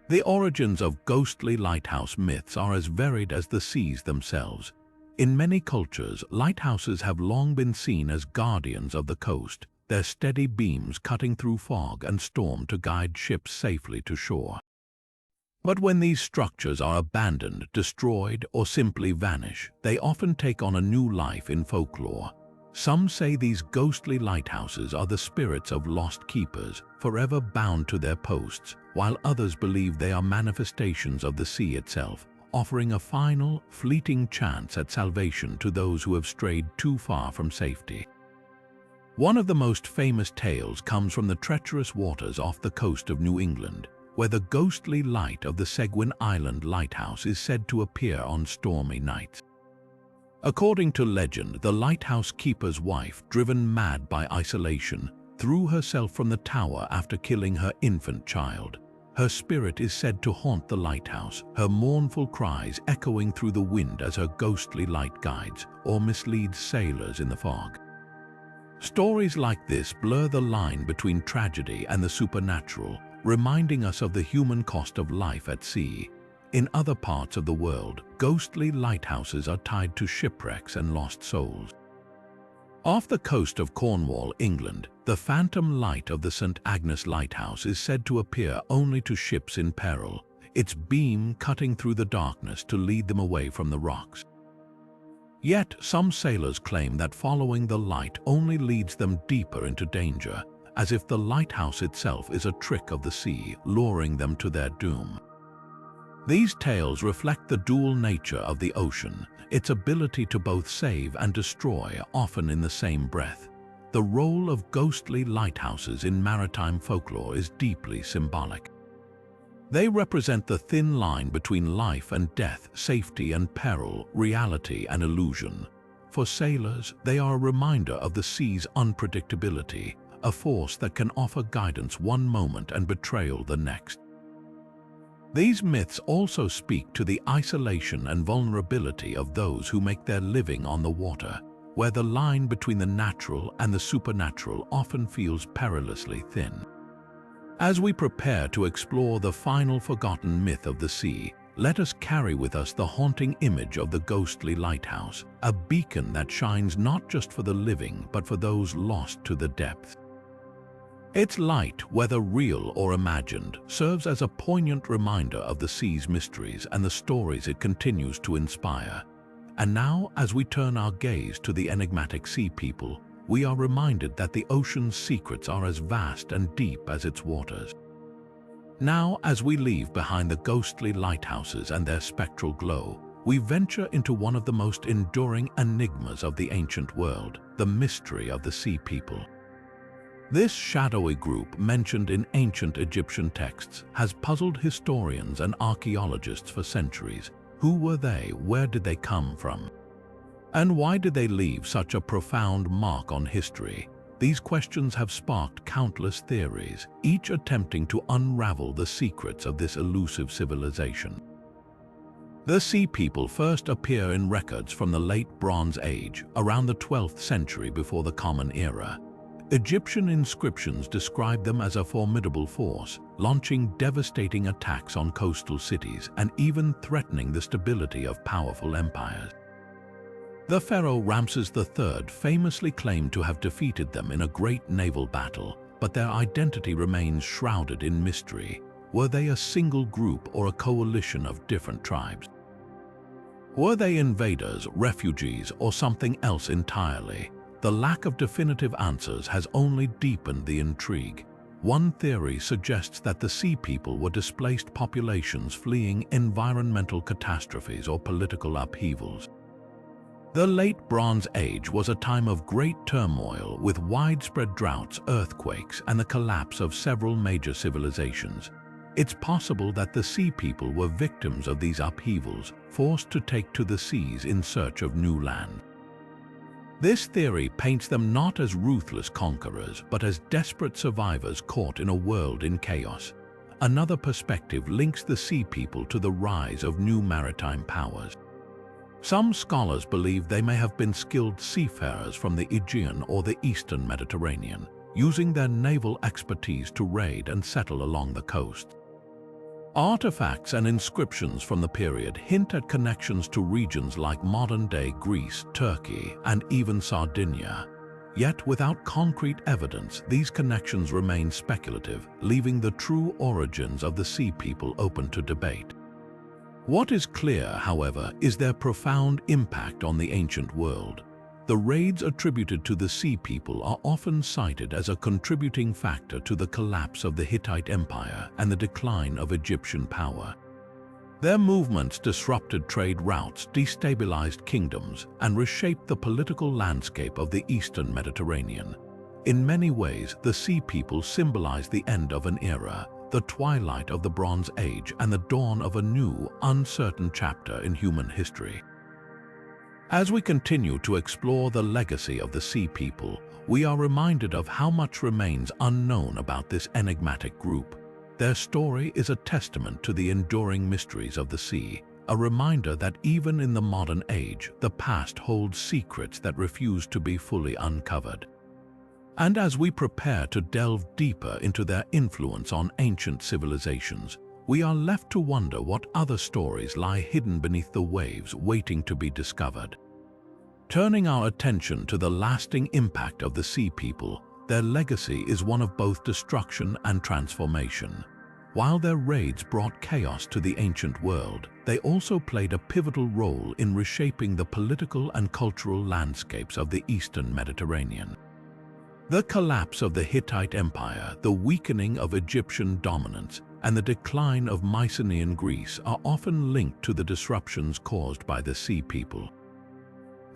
The origins of ghostly lighthouse myths are as varied as the seas themselves. In many cultures, lighthouses have long been seen as guardians of the coast, their steady beams cutting through fog and storm to guide ships safely to shore. But when these structures are abandoned, destroyed, or simply vanish, they often take on a new life in folklore. Some say these ghostly lighthouses are the spirits of lost keepers, forever bound to their posts, while others believe they are manifestations of the sea itself, offering a final, fleeting chance at salvation to those who have strayed too far from safety. One of the most famous tales comes from the treacherous waters off the coast of New England, where the ghostly light of the Seguin Island lighthouse is said to appear on stormy nights. According to legend, the lighthouse keeper's wife, driven mad by isolation, threw herself from the tower after killing her infant child. Her spirit is said to haunt the lighthouse, her mournful cries echoing through the wind as her ghostly light guides or misleads sailors in the fog. Stories like this blur the line between tragedy and the supernatural, reminding us of the human cost of life at sea. In other parts of the world, ghostly lighthouses are tied to shipwrecks and lost souls. Off the coast of Cornwall, England, the phantom light of the St. Agnes Lighthouse is said to appear only to ships in peril, its beam cutting through the darkness to lead them away from the rocks. Yet, some sailors claim that following the light only leads them deeper into danger, as if the lighthouse itself is a trick of the sea, luring them to their doom. These tales reflect the dual nature of the ocean, its ability to both save and destroy, often in the same breath. The role of ghostly lighthouses in maritime folklore is deeply symbolic. They represent the thin line between life and death, safety and peril, reality and illusion. For sailors, they are a reminder of the sea's unpredictability, a force that can offer guidance one moment and betrayal the next. These myths also speak to the isolation and vulnerability of those who make their living on the water, where the line between the natural and the supernatural often feels perilously thin. As we prepare to explore the final forgotten myth of the sea, let us carry with us the haunting image of the ghostly lighthouse, a beacon that shines not just for the living but for those lost to the depths. Its light, whether real or imagined, serves as a poignant reminder of the sea's mysteries and the stories it continues to inspire. And now, as we turn our gaze to the enigmatic sea people, we are reminded that the ocean's secrets are as vast and deep as its waters. Now, as we leave behind the ghostly lighthouses and their spectral glow, we venture into one of the most enduring enigmas of the ancient world, the mystery of the sea people. This shadowy group, mentioned in ancient Egyptian texts, has puzzled historians and archaeologists for centuries. Who were they? Where did they come from? And why did they leave such a profound mark on history? These questions have sparked countless theories, each attempting to unravel the secrets of this elusive civilization. The sea people first appear in records from the late Bronze Age, around the 12th century before the Common Era. Egyptian inscriptions describe them as a formidable force, launching devastating attacks on coastal cities and even threatening the stability of powerful empires. The pharaoh Ramses III famously claimed to have defeated them in a great naval battle, but their identity remains shrouded in mystery. Were they a single group or a coalition of different tribes? Were they invaders, refugees, or something else entirely? The lack of definitive answers has only deepened the intrigue. One theory suggests that the sea people were displaced populations fleeing environmental catastrophes or political upheavals. The late Bronze Age was a time of great turmoil with widespread droughts, earthquakes, and the collapse of several major civilizations. It's possible that the sea people were victims of these upheavals, forced to take to the seas in search of new land. This theory paints them not as ruthless conquerors, but as desperate survivors caught in a world in chaos. Another perspective links the sea people to the rise of new maritime powers. Some scholars believe they may have been skilled seafarers from the Aegean or the Eastern Mediterranean, using their naval expertise to raid and settle along the coast. Artifacts and inscriptions from the period hint at connections to regions like modern-day Greece, Turkey, and even Sardinia. Yet, without concrete evidence, these connections remain speculative, leaving the true origins of the sea people open to debate. What is clear, however, is their profound impact on the ancient world. The raids attributed to the sea people are often cited as a contributing factor to the collapse of the Hittite Empire and the decline of Egyptian power. Their movements disrupted trade routes, destabilized kingdoms, and reshaped the political landscape of the Eastern Mediterranean. In many ways, the sea people symbolize the end of an era, the twilight of the Bronze Age and the dawn of a new, uncertain chapter in human history. As we continue to explore the legacy of the sea people, we are reminded of how much remains unknown about this enigmatic group. Their story is a testament to the enduring mysteries of the sea, a reminder that even in the modern age, the past holds secrets that refuse to be fully uncovered. And as we prepare to delve deeper into their influence on ancient civilizations, we are left to wonder what other stories lie hidden beneath the waves waiting to be discovered. Turning our attention to the lasting impact of the Sea People, their legacy is one of both destruction and transformation. While their raids brought chaos to the ancient world, they also played a pivotal role in reshaping the political and cultural landscapes of the Eastern Mediterranean. The collapse of the Hittite Empire, the weakening of Egyptian dominance, and the decline of Mycenaean Greece are often linked to the disruptions caused by the Sea People.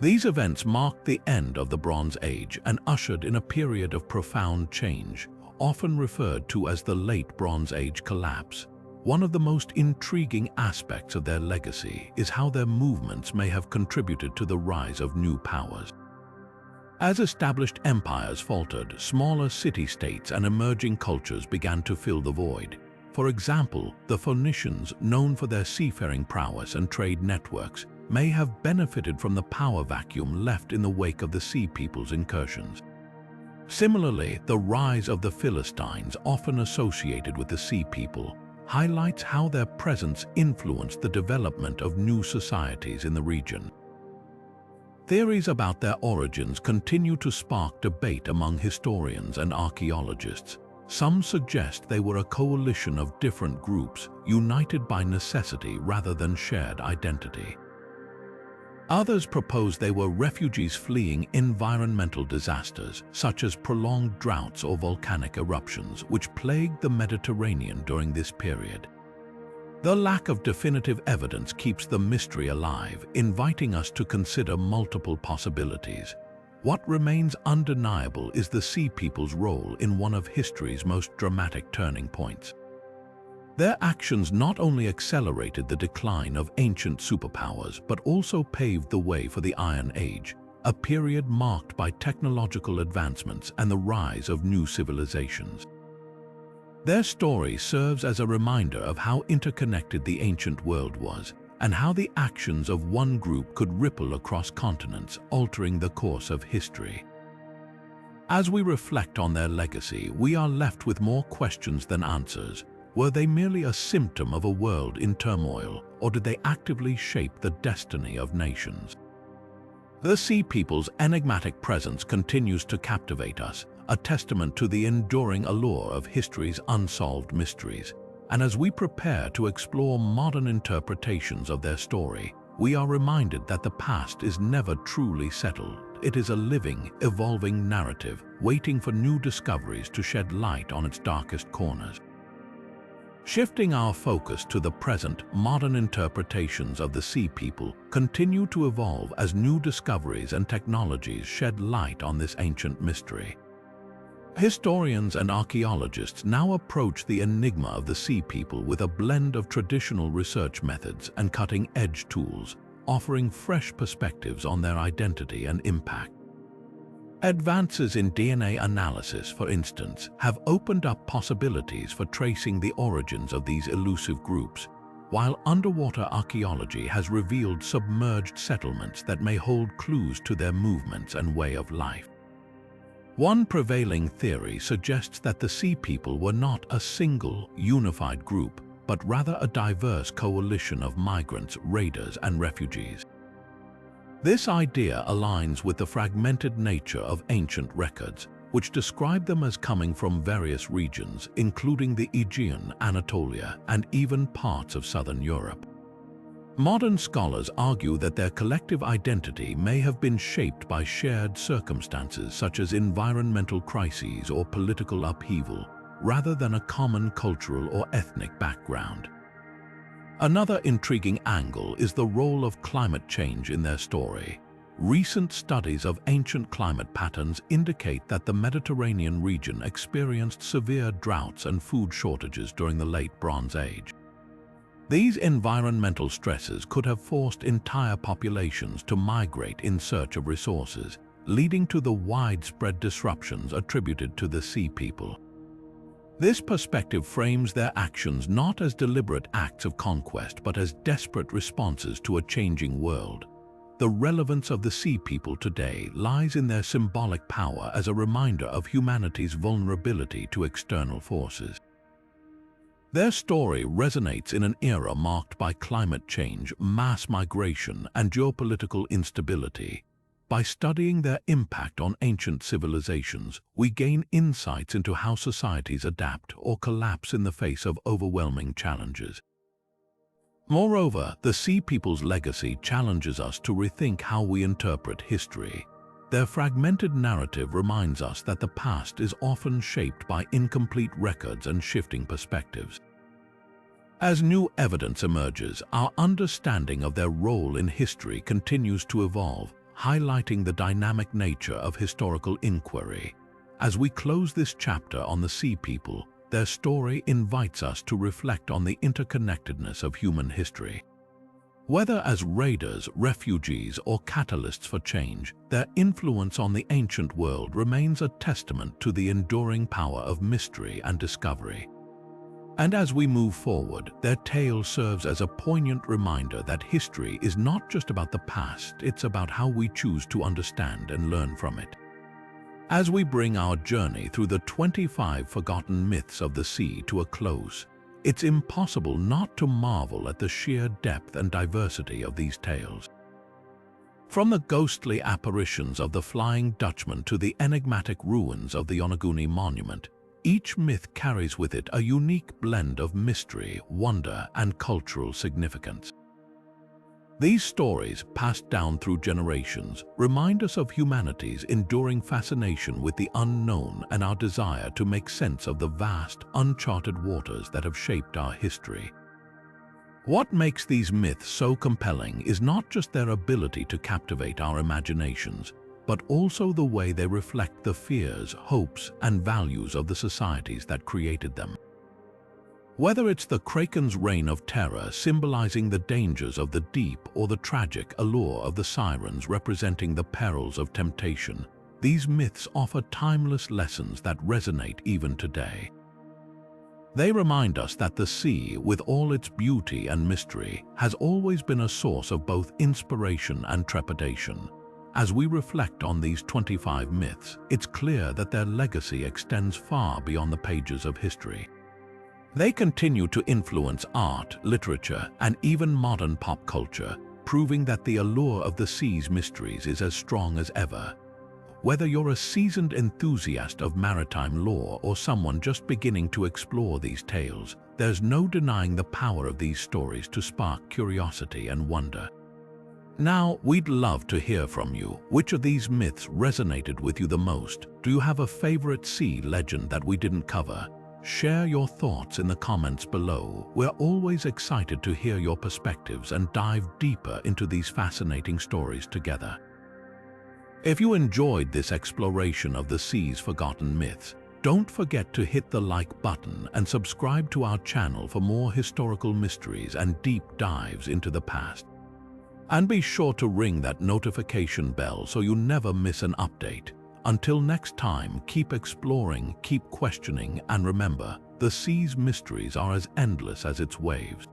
These events marked the end of the Bronze Age and ushered in a period of profound change, often referred to as the Late Bronze Age collapse. One of the most intriguing aspects of their legacy is how their movements may have contributed to the rise of new powers. As established empires faltered, smaller city-states and emerging cultures began to fill the void. For example, the Phoenicians, known for their seafaring prowess and trade networks, may have benefited from the power vacuum left in the wake of the Sea People's incursions. Similarly, the rise of the Philistines, often associated with the Sea People, highlights how their presence influenced the development of new societies in the region. Theories about their origins continue to spark debate among historians and archaeologists. Some suggest they were a coalition of different groups, united by necessity rather than shared identity. Others propose they were refugees fleeing environmental disasters, such as prolonged droughts or volcanic eruptions, which plagued the Mediterranean during this period. The lack of definitive evidence keeps the mystery alive, inviting us to consider multiple possibilities. What remains undeniable is the Sea People's role in one of history's most dramatic turning points. Their actions not only accelerated the decline of ancient superpowers, but also paved the way for the Iron Age, a period marked by technological advancements and the rise of new civilizations. Their story serves as a reminder of how interconnected the ancient world was, and how the actions of one group could ripple across continents, altering the course of history. As we reflect on their legacy, we are left with more questions than answers. Were they merely a symptom of a world in turmoil, or did they actively shape the destiny of nations? The Sea People's enigmatic presence continues to captivate us, a testament to the enduring allure of history's unsolved mysteries. And as we prepare to explore modern interpretations of their story, we are reminded that the past is never truly settled. It is a living, evolving narrative, waiting for new discoveries to shed light on its darkest corners. Shifting our focus to the present, modern interpretations of the Sea People continue to evolve as new discoveries and technologies shed light on this ancient mystery. Historians and archaeologists now approach the enigma of the Sea People with a blend of traditional research methods and cutting-edge tools, offering fresh perspectives on their identity and impact. Advances in DNA analysis, for instance, have opened up possibilities for tracing the origins of these elusive groups, while underwater archaeology has revealed submerged settlements that may hold clues to their movements and way of life. One prevailing theory suggests that the Sea People were not a single, unified group, but rather a diverse coalition of migrants, raiders, and refugees. This idea aligns with the fragmented nature of ancient records, which describe them as coming from various regions, including the Aegean, Anatolia, and even parts of southern Europe. Modern scholars argue that their collective identity may have been shaped by shared circumstances such as environmental crises or political upheaval, rather than a common cultural or ethnic background. Another intriguing angle is the role of climate change in their story. Recent studies of ancient climate patterns indicate that the Mediterranean region experienced severe droughts and food shortages during the Late Bronze Age. These environmental stresses could have forced entire populations to migrate in search of resources, leading to the widespread disruptions attributed to the Sea People. This perspective frames their actions not as deliberate acts of conquest but as desperate responses to a changing world. The relevance of the sea people today lies in their symbolic power as a reminder of humanity's vulnerability to external forces. Their story resonates in an era marked by climate change, mass migration, and geopolitical instability. By studying their impact on ancient civilizations, we gain insights into how societies adapt or collapse in the face of overwhelming challenges. Moreover, the Sea People's legacy challenges us to rethink how we interpret history. Their fragmented narrative reminds us that the past is often shaped by incomplete records and shifting perspectives. As new evidence emerges, our understanding of their role in history continues to evolve, highlighting the dynamic nature of historical inquiry. As we close this chapter on the Sea People, their story invites us to reflect on the interconnectedness of human history. Whether as raiders, refugees, or catalysts for change, their influence on the ancient world remains a testament to the enduring power of mystery and discovery. And as we move forward, their tale serves as a poignant reminder that history is not just about the past, it's about how we choose to understand and learn from it. As we bring our journey through the 25 forgotten myths of the sea to a close, it's impossible not to marvel at the sheer depth and diversity of these tales. From the ghostly apparitions of the Flying Dutchman to the enigmatic ruins of the Yonaguni Monument, each myth carries with it a unique blend of mystery, wonder, and cultural significance. These stories, passed down through generations, remind us of humanity's enduring fascination with the unknown and our desire to make sense of the vast, uncharted waters that have shaped our history. What makes these myths so compelling is not just their ability to captivate our imaginations, but also the way they reflect the fears, hopes, and values of the societies that created them. Whether it's the Kraken's reign of terror symbolizing the dangers of the deep or the tragic allure of the Sirens representing the perils of temptation, these myths offer timeless lessons that resonate even today. They remind us that the sea, with all its beauty and mystery, has always been a source of both inspiration and trepidation. As we reflect on these 25 myths, it's clear that their legacy extends far beyond the pages of history. They continue to influence art, literature, and even modern pop culture, proving that the allure of the sea's mysteries is as strong as ever. Whether you're a seasoned enthusiast of maritime lore or someone just beginning to explore these tales, there's no denying the power of these stories to spark curiosity and wonder. Now, we'd love to hear from you. Which of these myths resonated with you the most? Do you have a favorite sea legend that we didn't cover? Share your thoughts in the comments below. We're always excited to hear your perspectives and dive deeper into these fascinating stories together. If you enjoyed this exploration of the sea's forgotten myths, don't forget to hit the like button and subscribe to our channel for more historical mysteries and deep dives into the past. And be sure to ring that notification bell so you never miss an update. Until next time, keep exploring, keep questioning, and remember, the sea's mysteries are as endless as its waves.